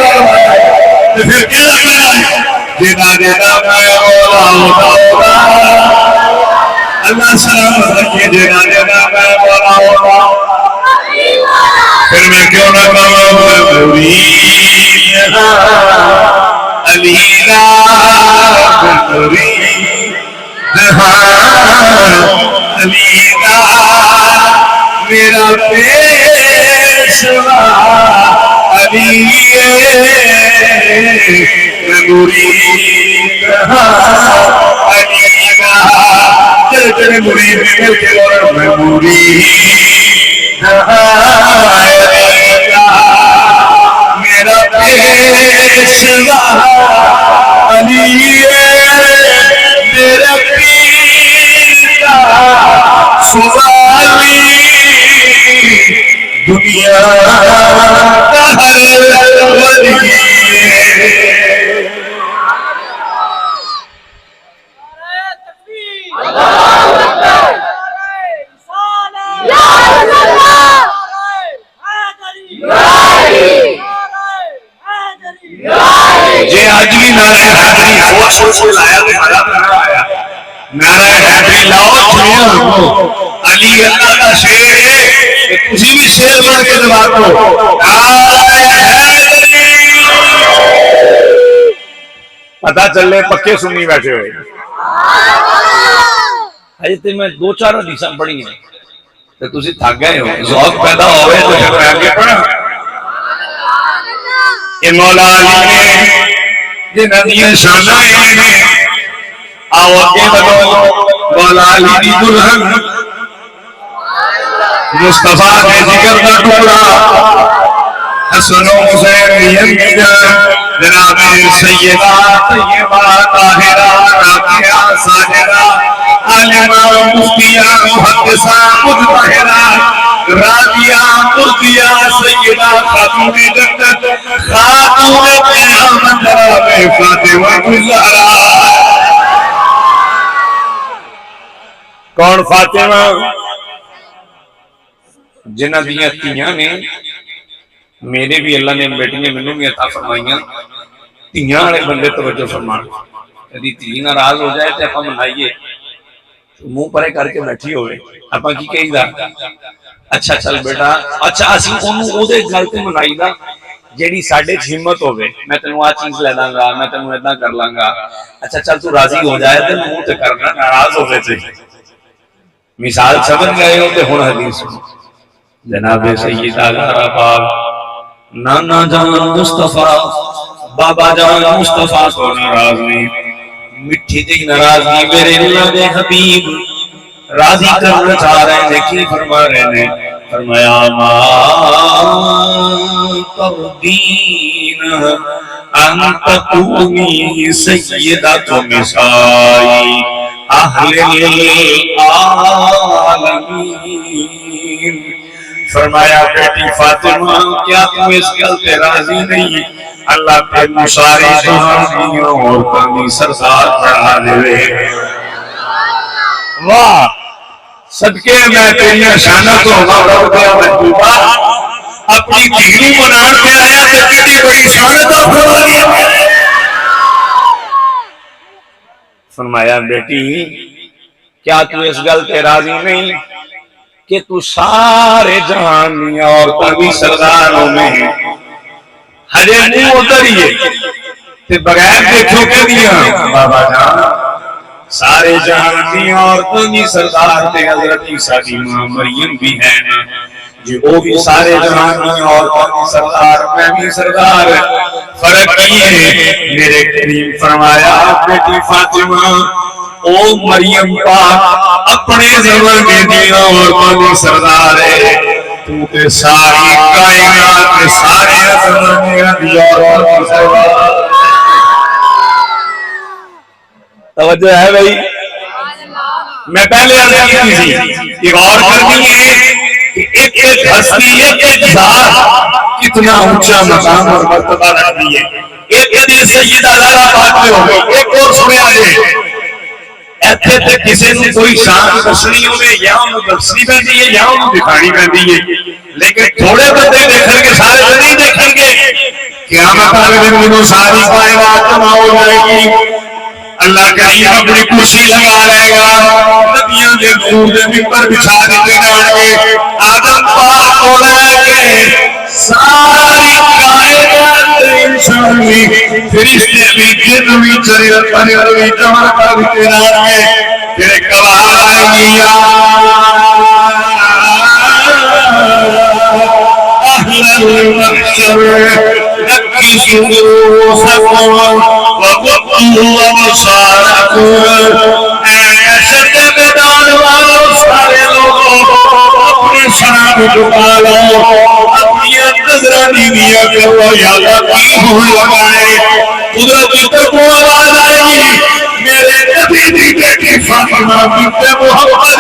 تو پھر کیا لگنا ہے جنا جنا میں مولا ہوتا اللہ سلامت رکھیے جنا جنا میں مولا ہوتا پھر میں کیوں نہ کہوں میں مرید علینا مرید علینا میرا پیشوا علی مرید علینا چلے مرید مل کے اور میں مرید علینا میرا پیشوا علی میرا پیشوا سوالی دنیا کا ہر ولی جی آج بھی نعرہ حیدری خوش سے لایا تو ہمارا نعرہ آیا نعرہ حیدری لاؤ چھوڑو علی اللہ کا شیر ہے کسی بھی شیر بڑھ کے دبا کو نعرہ حیدری پتا چلے پکے سنی بیٹھے ہوئے. اجے تے میں 2-4 حدیثاں پڑھی ہیں تے تسی تھک گئے ہو. ذوق پیدا ہوئے تو پھر میں آگے پڑھا. یہ مولا علی نے جنہاں دیاں شاناں ہیں آؤ اگے بڑھو. مولا علی دی دلہن مصطفیٰ کے جگر کا ٹکڑا حسن و حسین دی جان جناب سیدہ طیبہ طاہرہ راقیہ ساجدہ عالمہ مفتیہ محدثہ مجتہدہ راضیہ مرضیہ سیدہ خاتون جنت خاتون قیامت جناب فاطمہ الزہرا. کون فاطمہ؟ جنہ دیاں تیاں نے میرے بھی اللہ نے بیٹیاں مینوں بھی عطا فرمائیاں. تیاں والے بندے توجہ فرمان. کدی تھی ناراض ہو جائے تے اپاں منائیے منہ پرے کر کے بیٹھی ہوئے اپاں کی کہی دا اچھا چل بیٹا اچھا اسی اونوں او دے گل تے منائی دا جیڑی ساڈے وچ ہمت ہوے. میں تینوں آ چیز لے داں گا میں تینوں اتنا کر لاں گا. اچھا چل تو راضی ہو جائے تے منہ تے کرنا ناراض ہوے تے مثال سمجھ گئے ہو تے ہن حدیث سنو. جناب سیدہ زہرا پاک نانا جان مصطفیٰ بابا جان مصطفیٰ کو ناراض نہیں. مٹھی دی ناراضگی میرے اللہ دے حبیب راضی کرنا چاہ رہے ہیں. کی فرما رہے ہیں؟ فرمایا ما تردین ان تکونی سیدۃ نسائی اہل العالمین. فرمایا بیٹی فاطمہ کیا تم اس گل پہ راضی نہیں اللہ پہ ساری جہانیوں عورتوں کی سردار بنا دے. واہ صدقے میں تیری شانہ تو رب دیا محبوبہ اپنی دینی منان پہ آیا تے کتنی بڑی شانہ تو فرما دیا. فرمایا بیٹی کیا تو اس گل پہ راضی نہیں کہ تو سارے جہانی عورتوں کی سرداروں میں ہجے منہ ادھر ہی ہے بغیر دیکھو کے دیا. بابا جان سارے جہانی عورتوں کی سردار تے حضرت عیسیٰ کی ماں مریم بھی ہے نا جی وہ بھی سارے جہانی عورتوں کی سردار میں بھی سردار. فرق یہ ہے میرے کریم فرمایا بیٹی فاطمہ او مریم پاک اپنے زمانے دی عورتوں کی سردار ہے. تو تے ساری کائنات کے سارے زمانے دی عورتوں کی سردار. توجہ ہے بھائی. میں پہلے عرض کی تھی کہ غور کرنی ہے کہ ایک ایک ہستی ایک ایک ذات کتنا اونچا مقام اور مرتبہ رکھتی ہے. ایک ایک سیدہ زہرا پاک میں ہوگی. ایک اور سنیا ہے ایتھے تے کسی نے کوئی شان دسنی ہوئے یا انہوں دسنی پہنی ہے یا انہوں دکھانی پہنی ہے لیکن تھوڑے بندے دیکھیں گے سارے نہیں دیکھیں گے. قیامت والے دن میں ساری کائنات جمع ہو جائے گی. اللہ کریم اپنی کرسی لگا رہے گا. نبیوں کے نور دے ممبر بچھا دیتے جائیں گے. آدم پاک کو لے کے ساری کائنات انسان بھی فرشتے بھی جن بھی چریر پریر بھی جمع کر دیتے جائیں گے. پھر کبھار آئیں گی یا اہل المحشر نکسوا صفوا وَقُلُّوا وَمُصَارَكُوا ایشر کے میدان والوں سارے لوگوں اپنے سراب جھکا لو اپنی نظرانی دیا کرو یا اللہ کی ہو لگائے. قدرتی تکو آواز آئے گی میرے نبی دی بیٹی فاطمہ بنت محمد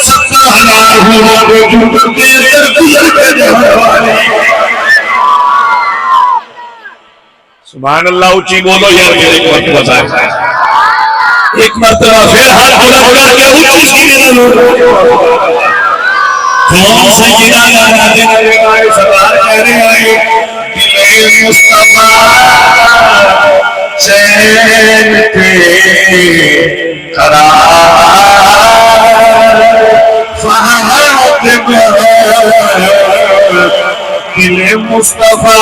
70,000 ہوا کے جنت کے اندر گزر کے جانے والے. سبحان اللہ. اونچی بولو یار ایک مرتبہ ایک مرتبہ پھر ہاتھ بلند کر کے اونچی سی کون سیدہ زہرا دے نبی سردار کہہ رہے ہیں دل مصطفیٰ چین پہ قرار فاطمہ دل مصطفیٰ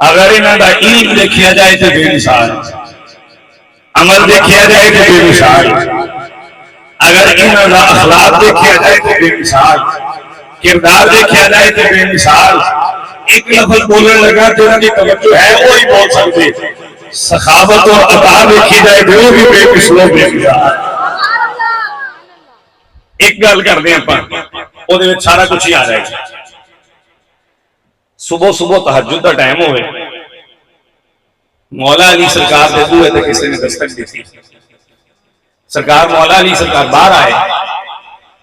اگر انہوں کا علم دیکھا جائے تو بے مثال، عمل دیکھا جائے تو بے مثال، اگر انہوں کا اخلاق دیکھا جائے تو بے مثال، کردار دیکھا جائے تو بے مثال. ایک لفظ بولنے لگا جنہوں کی توجہ ہے وہی بول سکتے. سخاوت اور عطا دیکھی جائے تو وہ بھی بے مثل و بے مثال. ایک گل کرتے ہیں وہ سارا کچھ ہی آ جائے گا. صبح صبح تہجد کا ٹائم ہوئے، مولا علی سرکار دے بوئے تے کسی نے دستک دی تھی. سرکار مولا علی سرکار باہر آئے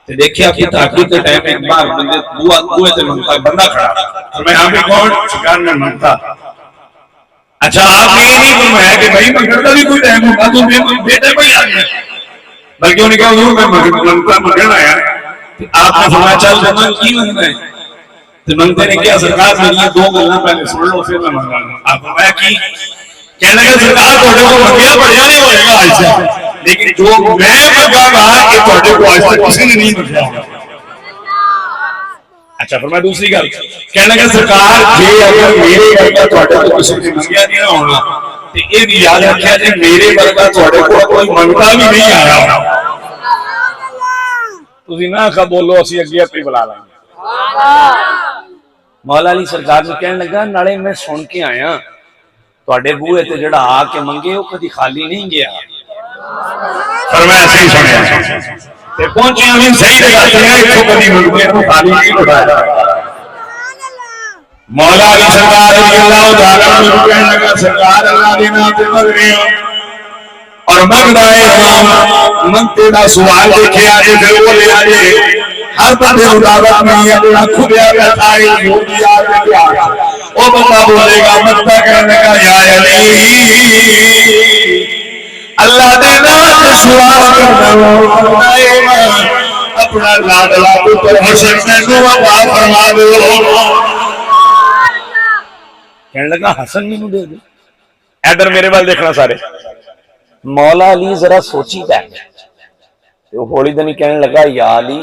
تے دیکھیا کہ تہجد کے ٹائم ایک بار بندے بوئے تے منگتا بندہ کھڑا. فرمایا بھی کون؟ سرکار نے منگتا. اچھا آپ نے یہ نہیں فرمایا کہ بھائی منگتا بھی کوئی ٹائم ہوگا تو بیٹے کو ہی آ گیا، بلکہ انہوں نے کہا حضور میں منگتا منگنا آیا. آپ نے فرمایا چل جمع کی منگنا ہے؟ تو منگتے نے کیا سرکار میری دو گلنا پہلے سن لو پھر میں منگا گا. آپ فرمایا کی؟ کہنے لگا سرکار تھوڑے کو منگیا بڑھیا نہیں ہوئے گا آج سے، لیکن جو میں منگا گا کہ تھوڑے کو آج تک کسی نے نہیں منگیا ہوگا. اچھا فرمایا دوسری گل، کہنے لگا سرکار جی اگر میرے گھر کا تھوڑے کو کسی نے منگیا نہیں ہونا تو یہ بھی یاد رکھیا جی میرے گھر کا تھوڑے کو کوئی منگتا بھی نہیں آیا. تسی نہ کھا بولو اسی اگے اپنی بلا لیں گے. مولا علی سرکار نے کہنے لگا نالے میں سن کے آیا تواڈے بوئے تے جڑا آ کے منگے وہ کدی خالی نہیں گیا. فرمایا صحیح سنیا تے پہنچے ہم صحیح جگہ تے ایتھوں کدی منگے تو خالی نہیں اٹھایا. مولا علی سرکار رضی اللہ تعالی عنہ کہنے لگا سرکار اللہ دے نام تے منگ رہے ہو اور منگدا ہے امام منگتے دا سوال دیکھے آجے پھر وہ لے آجے ہر بندے مطابق نہیں اپنا کھدیا بیٹھا ہے جو بھی آگے کیا وہ بندہ بولے گا منگتا کہنے کا یا علی اللہ دے نام تے سوال کرنا اپنا لاڈلا پتر حسن میں نو عطا فرما دو. کہنے لگا حسن میں نو دے دے. ادھر میرے وال دیکھنا سارے. مولا علی ذرا سوچی بیٹھ تو ہولی دنی کہنے لگا یا علی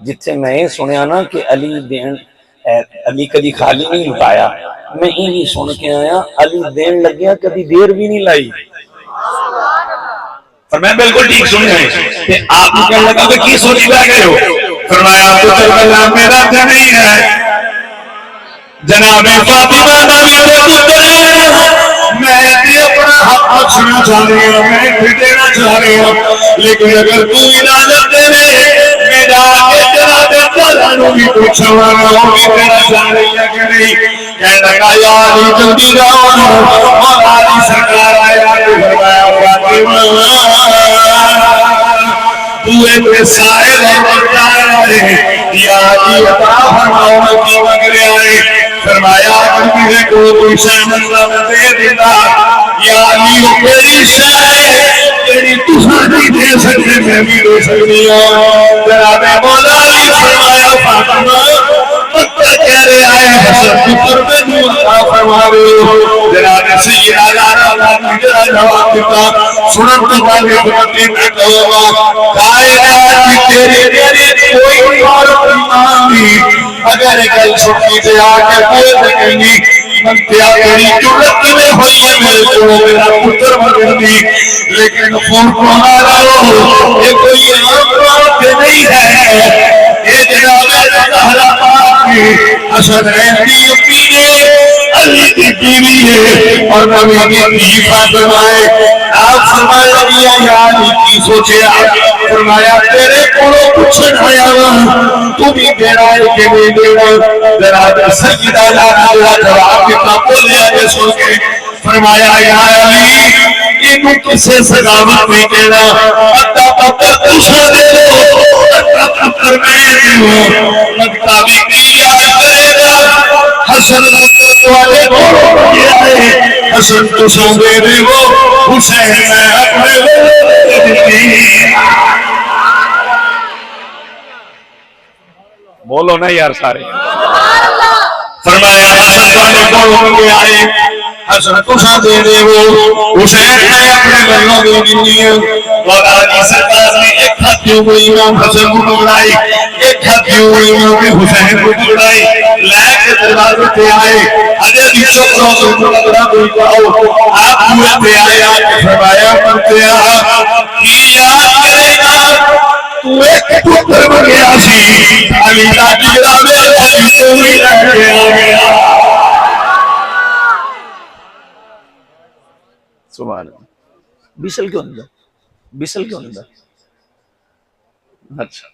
جتھے میں یہ سنیا نا کہ علی کدی خالی نہیں لٹایا میں یہ سن کے آیا علی دین لگیا کدی دیر بھی نہیں لائی. فرمایا بالکل ٹھیک سنیا ہے. آپ نے کہنے لگا کہ کی سوچی بیٹھ گئے ہو؟ فرمایا پتر والا میرا تے نہیں ہے جناب فاطمہ دا بھی پتر میں بھی اپنا حق بخشنا چاہ رہی ہوں میں بھی دینا چاہ رہی ہوں لیکن اگر تو اجازت دے میں جا کے جناب تعالیٰ نو بھی پوچھا وہ بھی دینا چاہ رہی ہے کہ نہیں. کہنے لگا یا علی جلدی جاؤ اور علی سرکار آیا کہ فرمایا فاطمہ دوئے پہ سائے اور جا رہے یا علی عطا فرماؤ میں کی مگرے آئے. فرمایا اگر مجھے کوئی شاہ مطلب دے دیتا یا علی میری شاہ تیری تسا نہیں دے سکتے میں بھی دے سکتی ہوں. جناب مولا علی فرمایا فاطمہ پتہ کہہ رہے آئے حسن پتر میں نور عطا فرما رہے ہو. جناب سیدہ زہرا نے جواب دیتا سنن تو والے بنتے میں کہوں گا کائنات کی تیری میری کوئی اور ایمان نہیں اگر گل چھٹی سے آ کے کوئی کہیں منتیا تیری جرت میں ہوئی ہے میرے کو میرا پتر مگر دی لیکن فون کو ہمارا ہو یہ کوئی عام بات نہیں ہے. یہ جناب زہرا پاک کی حسن رہتی اپنی علی کی بیوی ہے اور نبی کی بیوی فاطمہ ہے. آپ فرمایا یا علی کی سوچے فرمایا تیرے کولوں پوچھن آیا تو بھی دینا ہے کہ نہیں دینا. جناب سیدہ زہرا جواب دیتا بولیا یہ سن کے فرمایا یا علی انہوں کسے سگاوت نہیں کہنا اتا پتر تشا دے دو اتا پتر میں دیو لگتا بھی کیا کرے گا حسن پتر والے بولو گیا ہے حسن تشا دے دو حسین میں اپنے دے دی. بولو نا یار سارے. فرمایا حسن والے بولو گیا ہے حسن تسا دے دے وہ حسین میں اپنے گلوں دے دینی ہے. مولا علی سرکار نے ایک ہاتھ کیوں کوئی امام حسن کو پکڑائی ایک ہاتھ کیوں کوئی امام حسین کو پکڑائی لے کے دروازے پہ آئے. حضرت بھی چکروں سے مقدرہ کوئی کہو آپ ہوئے پہ آیا کہ فرمایا کرتے کی یاد کرے گا تو ایک پتر بگیا سی علی دا جگرہ میں علی تو ہی رہ گیا سبحان اللہ بیسل کیوں نہیں بیسل کیوں نہیں اچھا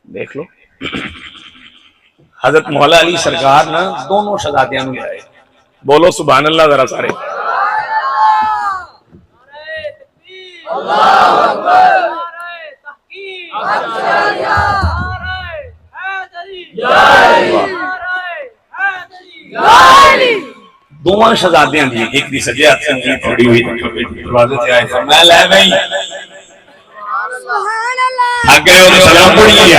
دیکھ لو حضرت مولا علی سرکار نا دونوں شہزادیاں میں آئے بولو سبحان اللہ ذرا سارے دونوں شہزادیاں دی ایک دی سجے ہاتھ سے انگلی پھڑی ہوئی دروازے سے آئے فرمایا لے بھائی تھک گئے ہو تو سلام پڑھیے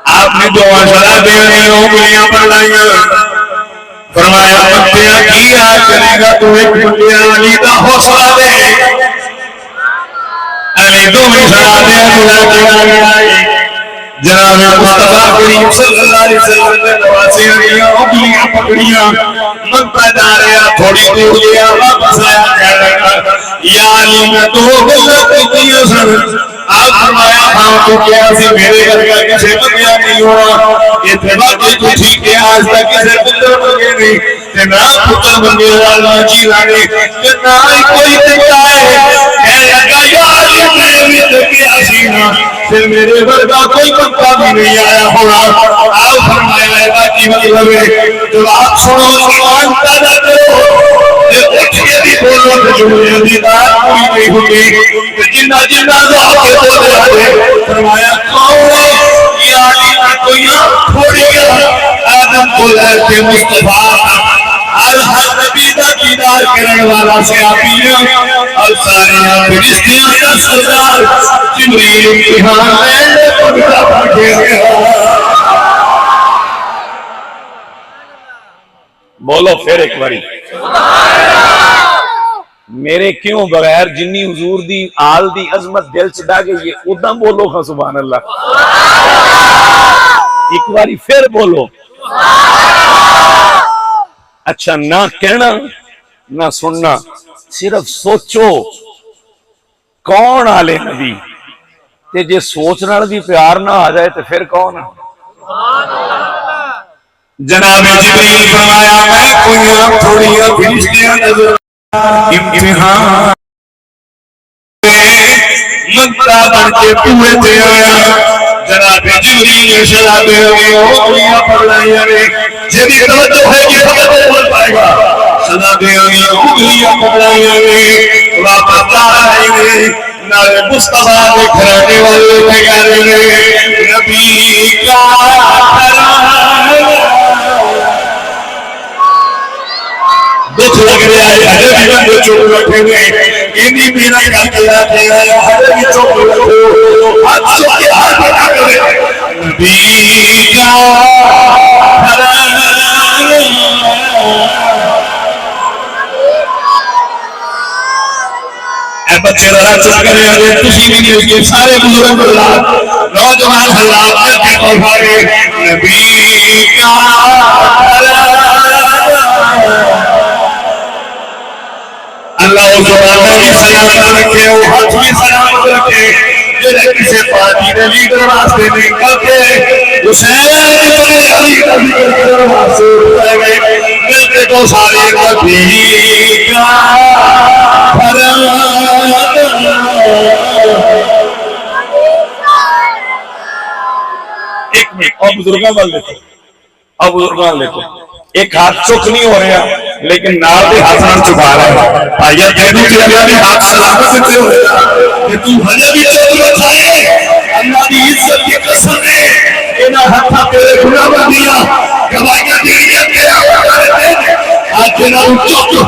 آپ نے دو سلام دے انگلیاں پر لائیں فرمایا بندیاں کیا کرے گا تو ایک بندیاں علی دا حوصلہ دے علی دو سلام دے جناب مصطفیٰ کریم صلی اللہ علیہ وسلم نے نوازے رہیاں انگلیاں پکڑیاں منتا جا رہا تھوڑی دور لیا واپس آیا کہہ رہا یا علی میں تو بلا کتنی سن آپ فرمایا ہاں تو کیا سی میرے گھر کا کسے بنیا نہیں ہوا اتباع کے تو ٹھیک ہے آج تک کسے پتر بنگے نہیں تینا پتر بنگے اللہ جی لانے تینا کوئی دکھتا ہے کہہ لگا یا علی میں بھی دکھیا سینا پھر میرے گھر کا کوئی بنتا بھی نہیں آیا ہونا آپ فرمایا ایسا کی مطلب ہے جب آپ سنو سبحان تعالیٰ کرو اٹھئے بھی بولو کہ جمعے دیدار کوئی نہیں ہوتی جنہ جنہ ذات کے بولے آئے فرمایا کون ہے یا علی میں تو یہاں تھوڑی گیا آدم کو لے کے مصطفیٰ ہر نبی دا دیدار کرنے والا سے آپیاں اور ساریاں فرشتیاں کا سردار جبریل امتحان میں پڑھا پڑھے گیا بولو پھر ایک باری میرے کیوں بغیر جنی حضور دی آل دی عظمت دل چڑھا گئی یہ ادھا بولو خواہ سبحان اللہ ایک باری پھر بولو اچھا نہ کہنا نہ سننا صرف سوچو کون آلے نبی تے جے سوچنا بھی پیار نہ آ جائے تو پھر کون جناب جبریل فرمایا میں کوئی تھوڑی فرشتیاں نظر امتحان منتا بن کے پوئے تے آیا جناب جبریل شرابے ہوئے اولیاں پڑھائیاں نے جبی توجہ ہے کہ فقط بول پائے گا شرابے ہوئے اولیاں پڑھائیاں نے واپس آئے نے نالے مصطفیٰ کے گھرانے والے بگانے نے نبی کا دکھ لگ رہا ہے ہر بھی بندے چوک رکھے گئے انہی میرا کیا کیا ہے ہر بھی چوک رکھو ہاتھ چوک کے ہاتھ بنا کرے نبی کا اے بچے ذرا چپ کرے اگر کسی بھی نہیں اس کے سارے بزرگ اللہ نوجوان اللہ کر کے توفارے نبی کا اللہ زبانہ بھی سلامت رکھے وہ ہاتھ بھی سلامت رکھے جنہیں کسی پارٹی نے لیڈر واسطے نہیں کرتے حسین ابن علی کا ذکر کرنے واسطے اٹھائے گئے ملتے تو سارے نبی کا ایک منٹ اور بزرگاں بل دیکھو اور بزرگاں دیکھو ایک ہاتھ چک نہیں ہو رہا لیکن نال دے ہاتھ نال چکا رہا ہے آیا تینوں کے اللہ نے ہاتھ سلامت سے ہو رہا کہ تو ہجا بھی چک رکھا ہے اللہ دی عزت کی قسم ہے انہا ہاتھا تیرے گناہ بندیا گوائیاں دیڑیاں تیرا ہوتا رہتے ہیں آج جنہا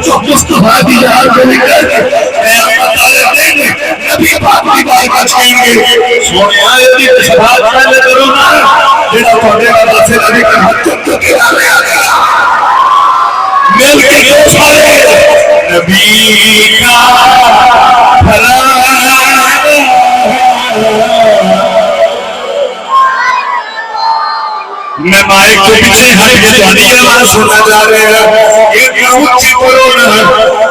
چک مصطفیٰ دی جہاں کو نکل اے احمد آلے دیں نبی پاک دی بار کا چھین گے سونے آئے دی سبھات پہلے کرو نا جنہا پڑھنے والا سے نبی کا ہاتھ چک کے آنے آگیا مل کے دو سارے نبی کا بھلا میں مائک مائک کے پیچھے ہٹ کے تمہاری آواز سننا چاہ رہے ہیں اتنا اونچی بولو نا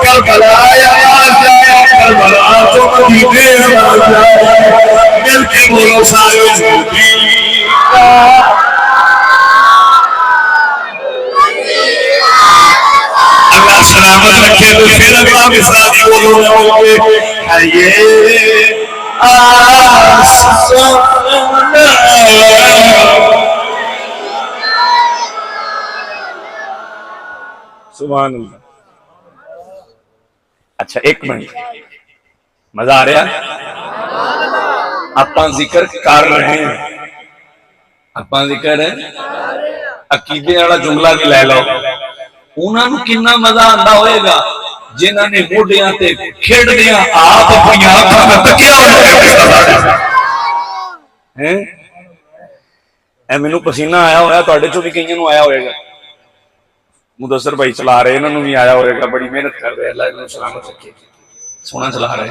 کربلا آواز جائے کربلا تو مدینے آواز جائے مل کے بولو سارے اللہ سلامت رکھے تو پھر اگلا مصرع دی بولو نا ہوگے یہ سبحان اللہ. اچھا ایک منٹ مزہ آ رہا آپ ذکر کر رہے ہیں آپ ذکر ہے عقیدے والا جملہ بھی لے لو انہاں نوں کتنا مزہ آندا ہوئے گا جنہاں نے موڈیاں تے کھیڈدیاں آپ اپنی آنکھاں نال تکیا ہے اے مینوں پسینہ آیا ہوا تواڈے چوں بھی کئیاں نوں آیا ہوئے گا مدثر بھائی چلا رہے انہوں نے بھی آیا ہوئے گا بڑی محنت کر رہے اللہ انہوں سلامت رکھے سونا چلا رہے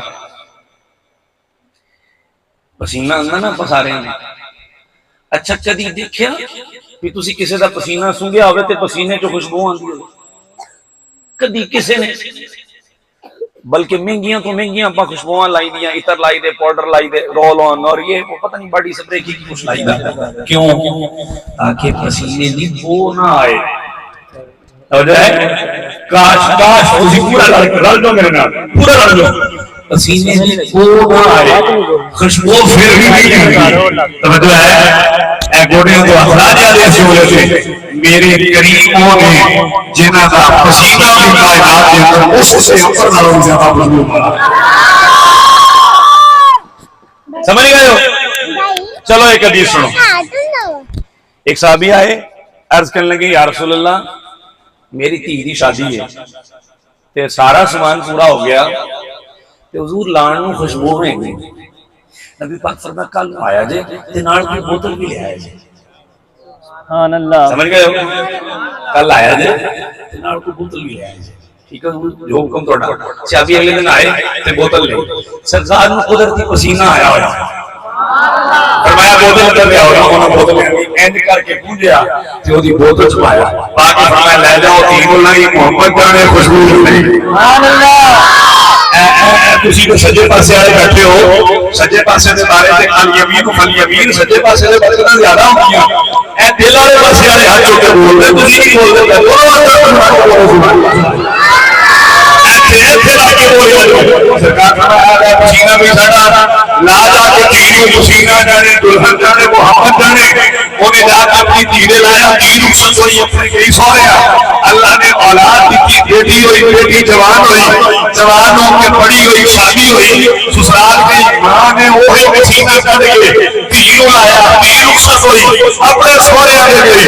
پسینہ آندا نا پسارے ہیں اچھا کدی دیکھیا بھی تسی کسے دا پسینہ سونگیا ہوئے تے پسینے چوں خوشبو آندی ہوئے کدی کسے نے بلکہ مہنگیاں تو مہنگیاں اپنا خوشبوئاں لائی دیاں عطر لائی دے پاؤڈر لائی دے رول آن اور یہ وہ پتہ نہیں باڈی سپرے کی کچھ لائی دا کیوں تاکہ پسینے دی بو نہ آئے توجہ ہے کاش اسی پورا رل دو میرے نام پورا رل دو پسینے دی بو نہ آئے خوشبو پھر بھی نہیں توجہ ہے اے گوڑیاں تو اخراج آدھے سے ہو جاتے میرے قریبوں نے جنہ کا پسینہ بھی کائنات کے اندر اس سے اپر نالوں زیادہ بزرگ بنا سمجھ گئے ہو چلو ایک حدیث سنو ایک صحابی آئے عرض کرنے لگے یا رسول اللہ میری تھی دی شادی ہے تے سارا سامان پورا ہو گیا تے حضور لان نو خوشبو میں گئی نبی پاک فرمایا کل آیا جے تے نال کی بوتل بھی لے آیا جے سبحان اللہ سمجھ گئے ہو کل آیا جے تے نال کی بوتل بھی لے آیا جے ٹھیک ہے جو حکم توڑا صحابی اگلے دن آئے تے بوتل لے سرکار نو قدرتی پسینہ آیا ہوا فرمایا بوتل کر لیا ہوگا انہوں نے بوتل اینڈ کر کے پوجیا کہ وہ دی بوتل چھپایا باقی فرمایا لے جاؤ تین اللہ کی محمد جانے خوشبو نہیں سبحان اللہ تسی تو سجے پاسے آئے بیٹھے ہو سجے پاسے دے بارے تے الیمین فالیمین سجے پاسے دے بارے زیادہ ہوں گیا اے دل والے پاسے آئے ہاتھ چوک کے بول رہے تسی نہیں بول رہے سرکار فرمایا پسینہ بھی سڑا لا جا کے تیری پسینہ جانے دلہن جانے محمد جانے انہیں جا کے اپنی تیرے لایا تیر رخصت ہوئی اپنے کئی سوریا اللہ نے اولاد کی بیٹی ہوئی بیٹی جوان ہوئی جوان ہو کے بڑی ہوئی شادی ہوئی سسرال کی ماں نے وہی پسینہ کر کے تیر لایا تیر رخصت ہوئی اپنے سوریا لے گئی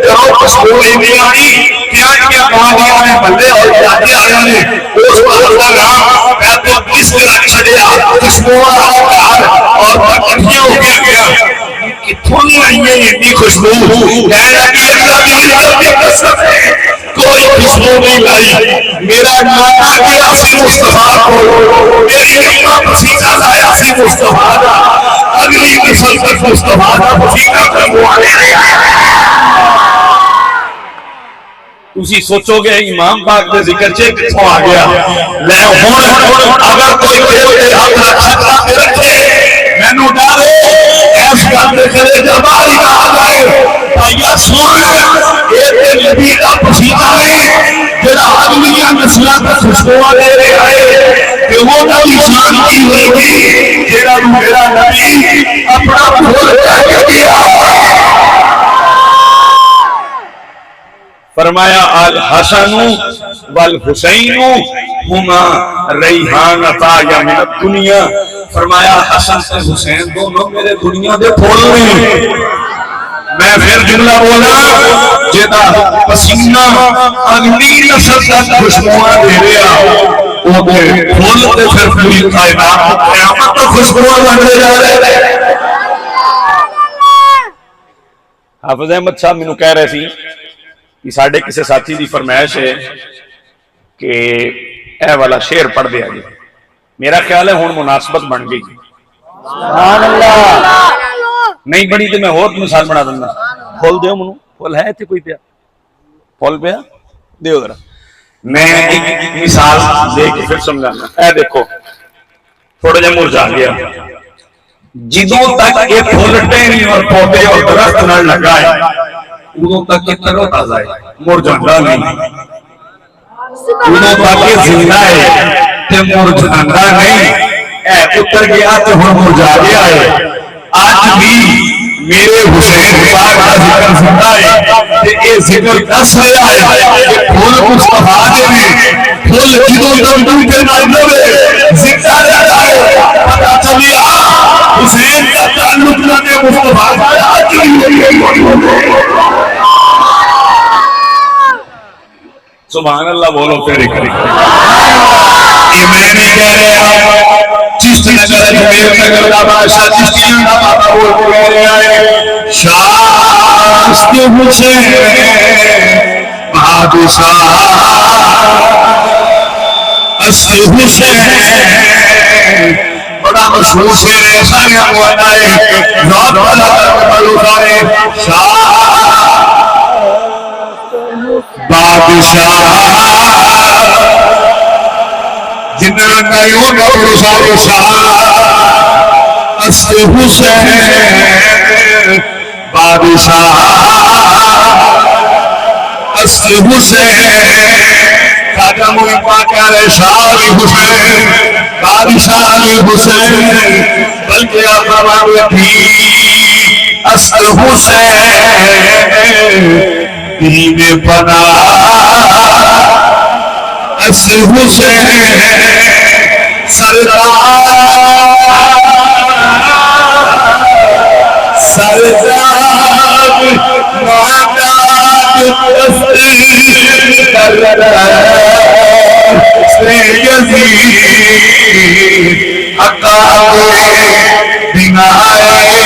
گھروں خوشبو نہیں آئی کیا کیا کہانیاں نے بندے اور جاتے آیا نے اس پر اللہ رام میں تو اس طرح چھڑیا خوشبو اور پٹھیاں ہو گیا کتوں نہیں آئی ہے اتنی خوشبو کہنا کہ اللہ بھی کی قسم ہے کوئی خوشبو نہیں لائی میرا نانا گیا سی مصطفیٰ کو میری امہ پسینہ لایا سی مصطفیٰ کا اگلی نسل تک مصطفیٰ کا پسینہ کرو آنے رہا تسی سوچو گے امام پاک دے ذکر چے کتوں آ گیا لے ہون اگر کوئی دل کے ہاتھ رکھ سکتا رکھے میں نو ڈارو ایس کرتے کرے جباری نہ آ جائے یا سن ایک نبی کا پسینہ ہے جڑا اگلیاں نسلاں تک خوشبو لے رہے آئے کہ وہ نبی شان کی ہوئے گی جڑا میرا نبی اپنا بھول کر گیا فرمایا الحسن والحسین ہما ریحانتا یا من الدنیا فرمایا حسن سے حسین دونوں میرے دنیا دے پھول ہیں میں پھر جملہ بولا جیدہ پسینہ اگلی نسل تک خوشبوئیں دے رہا وہ دے پھول دے پھر پوری کائنات قیامت تک خوشبوئیں لگے جا رہے حافظ احمد صاحب میں کہہ رہے تھی کہ ساڑھے کسے ساتھی دی فرمائش ہے کہ اے والا شعر پڑھ دیا گیا میرا خیال ہے ہون مناسبت بن گئی سبحان اللہ نہیں بڑی تو میں اور مثال بنا دوں گا کھول دیو منو فل ہے تے کوئی پیا فل پیا دیو ذرا میں ایک مثال دے کے پھر سمجھانا اے دیکھو تھوڑا جا مرجھا گیا جدوں تک یہ پھول ٹہنی اور پودے اور درخت نہ لگائے ادوں تک یہ ترو تازہ ہے مرجھانا نہیں ادوں تک یہ زندہ ہے تے مرجھانا نہیں اے اتر گیا تے ہن مرجھا گیا ہے آج بھی میرے حسین پاک کا ذکر زندہ ہے تے اے ذکر دس رہا ہے کہ پھول مصطفیٰ دے میں پھول جدوں تک ڈوبے نہ ڈوبے زندہ رہتا ہے پتہ چلیا حسین کا تعلق نہ دے مصطفیٰ سبحان اللہ بولو پھر ایک یہ میں نہیں کہہ رہا چشتی نگر اجمیر نگر کا بادشاہ چشتی کا بابا وہ کہہ رہا ہے شاست حسین بادشاہ است حسین بڑا مشہور شعر ہے سارے ہمارا ہے ذات والا کربلا سارے شاہ بادشاہ جنہاں نیوں نور سارے شاہ است حسین بادشاہ است حسین خاتم پاکر شاہ حسین بادشاہ حسین بلکہ آپ بھی است حسین دین پناہ است حسین سردار سردار معداد یزید عقاب بنائے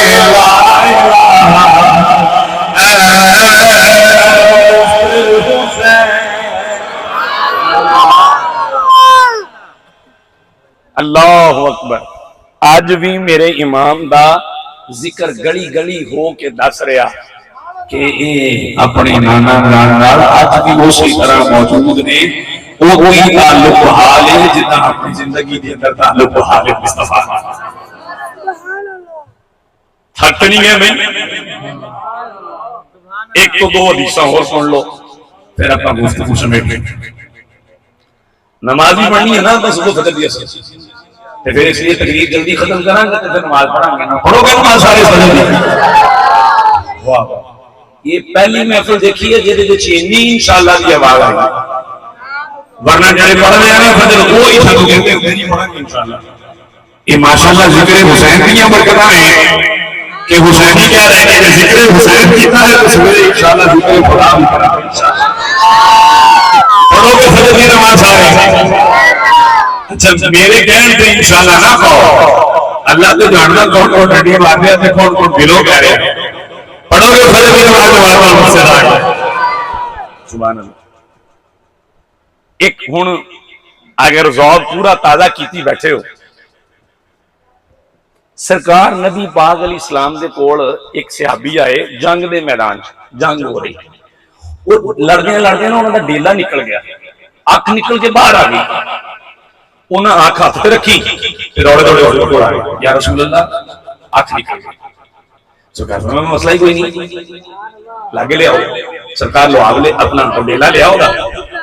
اللہ اکبر آج بھی میرے امام دا ذکر گلی گلی ہو کے دس رہا کہ اے اپنے نانا نال آج بھی اسی طرح موجود نے وہ کوئی تعلق حال ہے جتنا اپنی زندگی دے اندر تعلق حال مصطفیٰ تھکنی ہے بھائی ایک تو دو حدیثاں اور سن لو پھر اپنا گفتگو سمیٹ لیں نمازی پڑھنی ہے نا بس وہ فجر دیا سکتی پھر اس لیے تقریر جلدی ختم کریں گے تو پھر نماز پڑھیں گے نا پڑھو گے نماز سارے فجر دی واہ یہ پہلی محفل دیکھی ہے جیسے جو چینی انشاءاللہ کی آواز آئی ورنہ جڑے پڑھ رہے ہیں فجر وہ ہی تھکو کہتے ہیں نہیں پڑھیں گے انشاءاللہ یہ ماشاءاللہ ذکر حسین کی برکتاں ہیں کہ حسینی کہہ رہے ہیں کہ ذکر حسین کیتا ہے تو سویرے انشاءاللہ ذکر خدا بھی کریں گے انشاءاللہ پڑھو گے فجر کی نماز سارے اچھا میرے کہنے سے انشاءاللہ نہ کہو اللہ تو جاننا کون کون ڈنڈیاں مارتے ہیں کون کون دلوں کہہ رہے ہیں پڑھو گے فجر کی نماز سے سبحان اللہ ایک ہن اگر ذوق پورا تازہ کیتی بیٹھے ہو سرکار نبی پاک علیہ السلام دے کول ایک صحابی آئے جنگ دے میدان جنگ ہو رہی وہ لڑنے لڑنے انہوں نے ڈیلا نکل گیا آنکھ نکل کے باہر آ گئی انہوں نے آنکھ ہاتھ پہ رکھی پھر دوڑے دوڑے دوڑے دوڑے آئے یا رسول اللہ آنکھ نکل گئی سرکار میں مسئلہ ہی کوئی نہیں لاگے لے آؤ سرکار لواب لے اپنا ڈیلا لے آؤ گا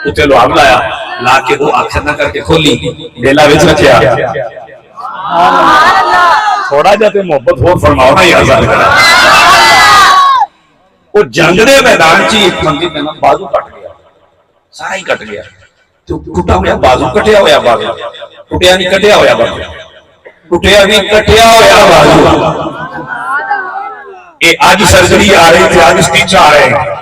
اتنے لواب لایا لا کے وہ آنکھ نہ کر کے کھولی ڈیلا وچ رکھیا تھوڑا جاتے محبت ہو فرماؤ نا یہ آزاد کرا وہ جنگ دے میدان چی ایک بندے کا نا بازو کٹ گیا سارا ہی کٹ گیا تو ٹوٹا ہوا بازو کٹیا ہوا بازو ٹوٹیا نہیں کٹیا ہوا بازو ٹوٹیا نہیں کٹیا ہوا بازو اے آج سرجری آ رہی تھی آج سٹیچ آ رہے ہیں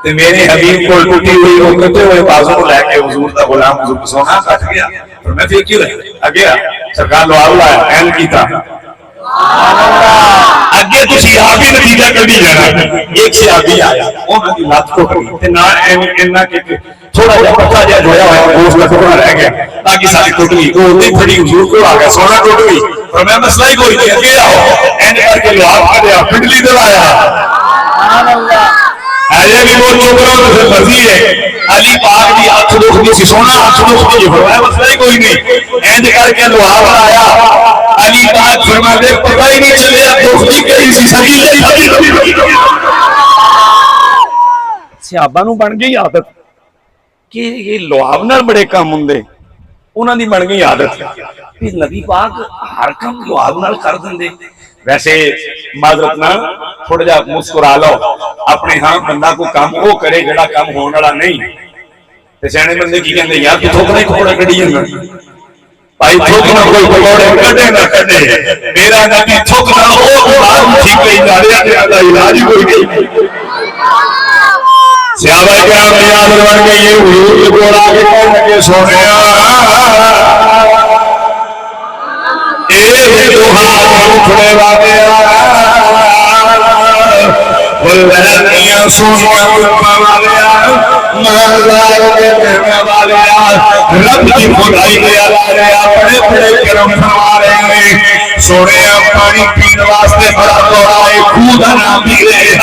تو میرے حبیب کو ٹوٹی ہوئی وہ کٹے ہوئے بازو کو لے کے حضور دا غلام حضور سونا کٹ گیا اور میں پھر کیوں رہا گیا سرکار لو آلہ ہے اہل کی تھا اگے تو صحابی نتیجہ کبھی جانا ایک صحابی آیا انہوں نے لات کو کری تے نہ اینا کہ تھوڑا جا پتہ جا جویا ہوا گوشت کا ٹکڑا رہ گیا باقی ساری ٹوٹ گئی وہ نہیں پھڑی حضور کو آ گیا سونا ٹوٹ گئی اور میں مسئلہ ہی کوئی نہیں اگے آؤ اینڈ کر کے لو آپ کر دیا پنڈلی دلایا سبحان اللہ بولے بھی وہ چپ رہو تو پھر مرضی ہے علی پاک دی ہاتھ دکھدی سی سونا ہاتھ دکھدی جی فرمایا مسئلہ ہی کوئی نہیں اینج کر کے لوہا بنایا علی پاک فرماتے پتہ ہی نہیں چلیا دکھدی کہیں سی سبھی صحابہ نو بن گئی عادت کہ یہ لوہا نال بڑے کام ہوندے انہاں دی بن گئی عادت کہ نبی پاک ہر کام لوہا نال کر دیندے ویسے معذرت نہ تھوڑا جا مسکرا لو اپنے ہاں بندہ کو کام وہ کرے جڑا کام ہونے والا نہیں تے سیانے بندے کی کہندے یار تو تھوکنا ہی کھوڑا کڈی جاندا بھائی تھوکنا کوئی پکوڑے کڈے نہ کڈے میرا نبی تھوکنا او بیمار ٹھیک نہیں جا رہا تے دا علاج کوئی نہیں صحابہ کرام یاد بن گئے یہ حضور کو آ کے کہنے لگے سونیا اے دوہا اٹھنے والے والذین سونیا اٹھنے والے مہزار کے کہنے والے رب کی خدائی کے علاوہ بڑے بڑے کرم فرما رہے ہیں سونے پانی پینے واسطے بڑا دوڑائے خود نہ پیے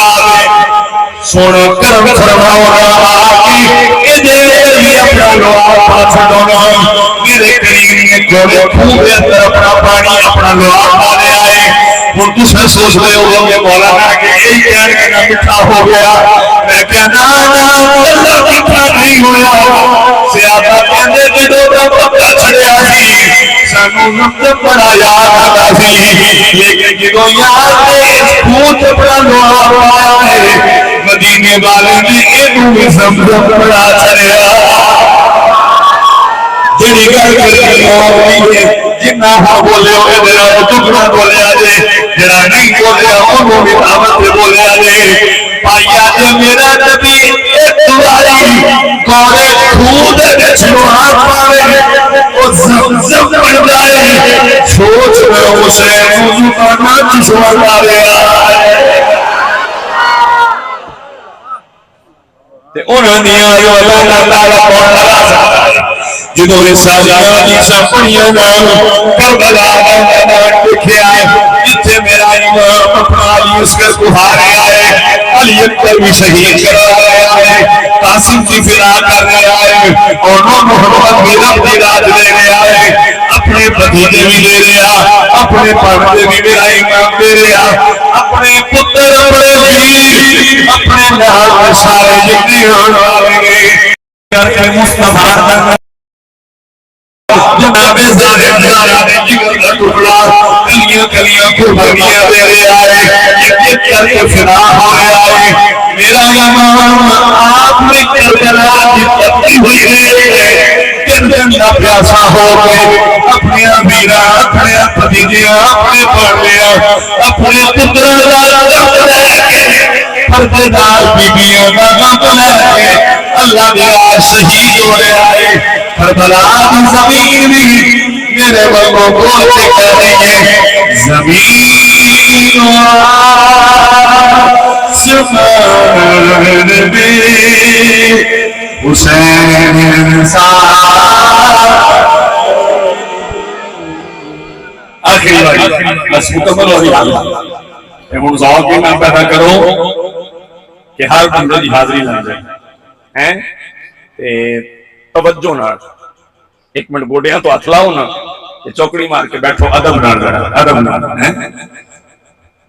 سونے کرم فرماؤ کہ دے یہ اپنا لوہا پاس دونا میرے کریم نے جوڑے خوب اندر اپنا پانی اپنا لوہا ڈالے آئے ہوں دوسرے سوچ رہے ہو کہ مولانا کہ یہی کہنے کا نہ مٹھا ہو گیا میں کہنا اللہ مٹھا نہیں ہوا سیادہ کہنے کے دو کا پکا چھڑیا سی سانو نمتب بڑا یاد آتا سی لیکن جدو یاد ہے خود اپنا لوہا پایا ہے مدینے والے نے اینو بھی زمزم بڑا چھڑیا جڑی گل کرتی جنہ ہاں بولے ہوئے میرا ٹکڑا بولے آجے جڑا نہیں بولے انہوں بھی دعوت سے بولے آجے پائیا جے میرا نبی ایک دعائی کورے خود جسنو ہاتھ پاوے وہ زمزم بن جائے سوچ میں اسے موضوع کرنا جسوان آرے آئے تے انہوں نے آئے اللہ تعالیٰ کون لگا سکتا ہے جنہوں نے سالیاں کی سپنیاں کربلا میدان دیکھے آئے جتھے میرا امام اپنا علی اسکر کہارے آئے علی اکبر بھی شہید کرائے آئے قاسم کی فدا کرنے آئے اور محمد بھی رب دی راج لینے آئے اپنے بھتیجے بھی لے لیا اپنے پردے بھی میرا امام دے لیا اپنے پتر اپنے بھی اپنے نال سارے جتنے ہونے والے کر کے مصطفیٰ جناب ظاہر جلالہ نے جگر کا ٹکڑا کلیاں کلیاں قربانیاں دے رہے آئے ایک ایک کر کے فدا ہوئے آئے میرا امام آپ نے کربلا کی تبدیل ہوئی ہے دن دن کا پیاسا ہو گئے اپنے امیرہ اپنے بھتیجیاں اپنے پڑھلیا اپنے پتر دار لے کے پردے دار بیبیاں کا غم لے کے اللہ دیا شہید ہو رہے آئے کربلا کی زمین بھی میرے بلوں کو کہہ رہی ہے زمین و آسمان بھی حسین انسان آخری باری بس مکمل ہو گئی ہوں ذوق بھی نہ پیدا کرو کہ ہر بندے کی حاضری لگ جائے توجہ نہ ایک منٹ گوڑیاں تو ہاتھ لاؤ نا چوکڑی مار کے بیٹھو ادب نہ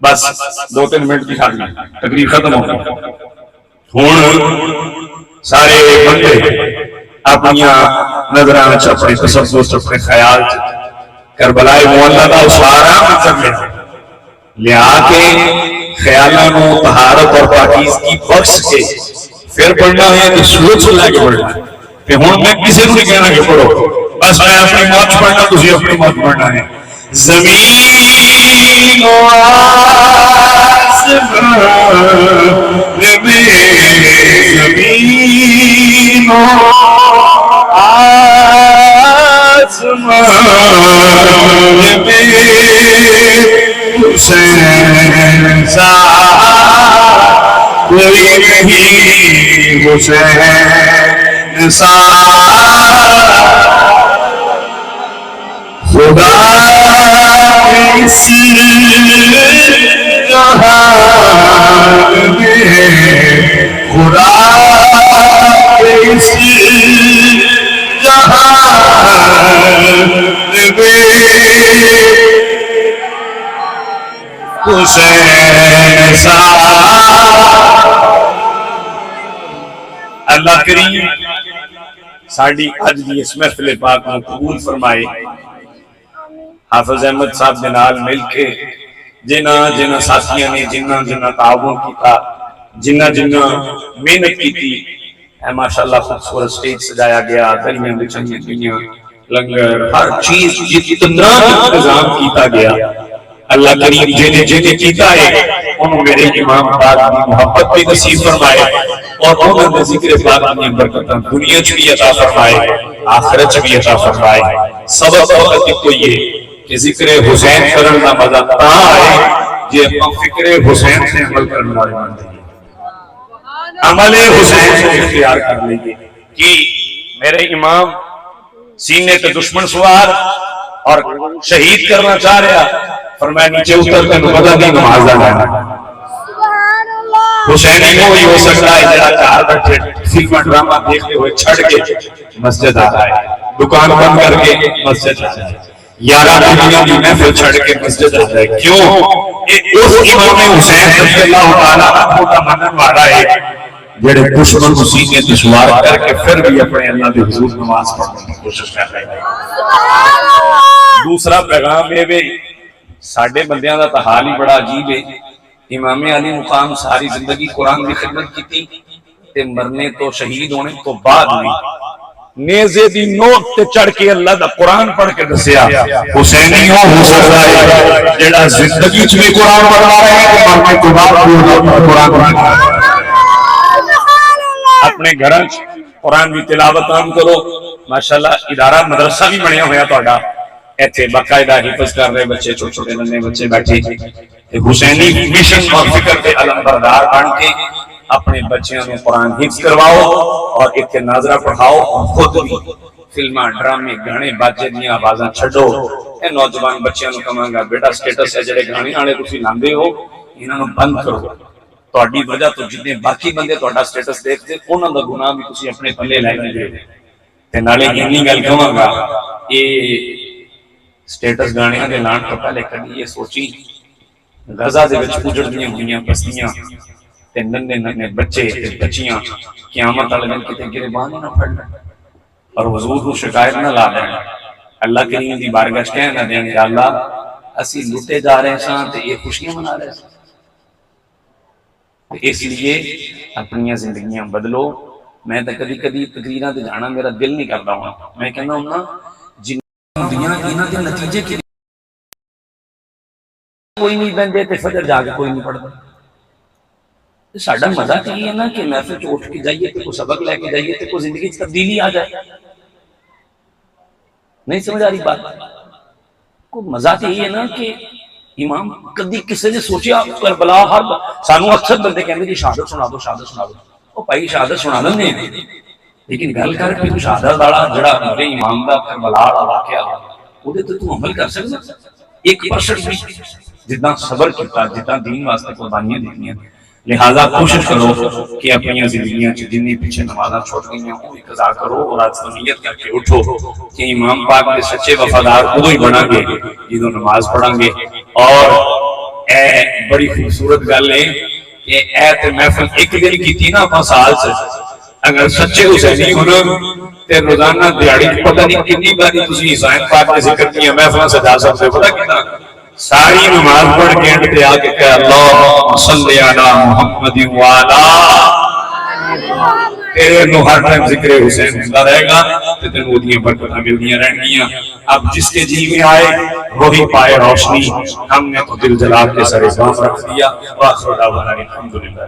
بس 2-3 منٹ کی حاضری تقریر ختم ہو گئی ہوں سارے بندے اپنی نظران اپنے تصور اپنے خیال کربلائے معلّہ دا اسوارا منظر لیا کے خیالانوں طہارت اور پاکیزگی بخش کے پھر پڑھنا ہے کہ سوچ لے کے پڑھنا ہے کہ ہوں میں کسی کو نہیں کہنا کہ پڑھو بس میں اپنی موت پڑھنا تجھے اپنی موت پڑھنا ہے زمین و آسمان میں زمین و آسمان میں حسین سا کوئی نہیں حسین سا خدا اس جہان میں خدا حسین سا اللہ کریم ساڑی اج دی اس محفل پاک کو قبول فرمائے. حافظ احمد صاحب دے نال مل کے جنہ ساتھیاں نے جنہ تعاون کیتا جنہ محنت کیتی ہے ماشاءاللہ خوبصورت سٹیج سجایا گیا دریاں بچھائیاں گئیاں لنگر ہر چیز جتنا انتظام کیتا گیا. اللہ کریم جنہیں کیتا ہے انہوں میرے امام پاک کی محبت بھی نصیب فرمائے اور انہوں نے ذکر پاک کی برکتاں دنیا چ بھی عطا فرمائے آخرت چ بھی عطا فرمائے. سبب وقت کو یہ کہ ذکر حسین کرن دا مزہ تا ہے جے ہم فکر حسین سے عمل کرنے والے بنتے ہیں عمل حسین سے اختیار کر لیں گے کہ میرے امام سینے تے دشمن سوار اور شہید کرنا چاہ رہا فرمایا نیچے اتر کے نمازہ دی نماز آنا. حسینی وہی ہو سکتا ہے جڑا چار بیٹھے فلم ڈرامہ دیکھتے ہوئے چھڑ کے مسجد آ رہا ہے دکان بند کر کے مسجد آ رہا ہے 11 دنیا دی محفل چھڑ کے مسجد آ رہا ہے. کیوں اس امام حسین رضی اللہ تعالیٰ عنہ کا منن والا ہے جڑے دشمن کو سینے تے سوار کر کے پھر بھی اپنے اللہ کے حضور نماز پڑھنے کی کوشش کر رہے ہیں. دوسرا پیغام یہ بھی ساڑھے بندیاں دا تا حال ہی بڑا عجیب ہے. امام علی مقام ساری زندگی قرآن کی خدمت کی تھی تے مرنے تو شہید ہونے تو بعد میں نیزے دی نوٹ تے چڑھ کے اللہ دا قرآن پڑھ کے دسیا حسینی ہو سکتا ہے جڑا زندگی چ بھی قرآن پڑھا رہے ہیں کہ مرنے تو بعد بھی قرآن پڑھا اپنے گھراں قرآن بھی تلاوت عام کرو. ماشاءاللہ ادارہ مدرسہ بھی بنیا ہویا تہاڈا ایتھے باقاعدہ حفظ کر رہے بچے چھوٹے چھوٹے ننے بچے بیٹھے حسینی مشن اور فکر کے علم بردار بن کے اپنے بچیاں کو قرآن حفظ کرواؤ اور ایک ناظرہ پڑھاؤ اور خود بھی فلماں ڈرامے گانے باجے دیاں آوازاں چھڈو. اے نوجوان بچیاں نوں کہاں گا بیٹا سٹیٹس ہے جڑے گانے والے تسی لاندے ہو انہاں نوں بند کرو. تہاڈی وجہ تو جتنے باقی بندے تہاڈا سٹیٹس دیکھتے انہاں دا گناہ بھی تسی اپنے پلے لے لے تے نالے اینی گل کہاں گا یہ سٹیٹس گانے دے لان تو پہلے کدی یہ سوچی غزہ دے وچ اجڑدیاں ہوئیاں بستیاں تے ننے ننے بچے تے بچیاں قیامت والے دن کتے گربان نہ پڑ لیں اور حضور کو شکایت نہ لا دیں. اللہ کریم دی بارگاہ وچ کہنا دیں یا اللہ اسی لٹے جا رہے ہیں تے یہ خوشیاں منا رہے ہیں. اس لیے اپنی زندگیاں بدلو. میں تو کدی کدی تقریراں تے جانا میرا دل نہیں کرتا ہوں. میں کہنا ہوں نا جن دنیا انہاں دے نتیجے کی کوئی نہیں بندے تے فجر جا کے کوئی نہیں پڑھتا. ساڈا مزہ یہ ہے نا کہ محفل چ اٹھ کے جائیے تے کوئی سبق لے کے جائیے تے کوئی زندگی چ تبدیلی آ جائے. نہیں سمجھ آ رہی بات؟ کوئی مزہ تو یہ ہے نا کہ امام کدی کسی نے سوچیا کربلا ہر سانو اکثر بندے کہندے جی شہادت سنا دو شہادت سنا دو. او بھائی شہادت سنا دے لیکن گل کر کے شہادت والا جڑا میرے امام دا کربلا والا واقعہ اودے تے تو عمل کر سکدا 1% بھی جتنا صبر کیتا جتنا دین واسطے قربانیاں دیتیاں. لہذا کوشش کرو کہ اپنی زندگیاں چ جنی پیچھے نمازاں چھوٹ گئیاں وہ قضا کرو اور آج تو نیت کر کے اٹھو کہ امام پاک کے سچے وفادار ادو ہی بنا گے جدوں نماز پڑھیں گے. اور اے بڑی خوبصورت گل ہے کہ اے تے محفل ایک دن کیتی نا اپنا سال سے اگر سچے حسینی ہونا تے روزانہ دیہاڑی پتہ نہیں کتنی باری تسی حسین پاک کے ذکر کیا محفل سجا سکتے ہو. پتہ کتنا ساری نماز پڑھ کے اینڈ تے آ کے کہ اللہم صلی علی محمد وعلا تیرے نو ہر ٹائم ذکر حسین ہوتا رہے گا تے تینوں اودیاں برکتاں ملدیاں رہن گیاں. اب جس کے جی میں آئے وہی پائے روشنی. ہم نے تو دل جلا کے سر اسلام رکھ دیا. وآخر دعوانا الحمدللہ.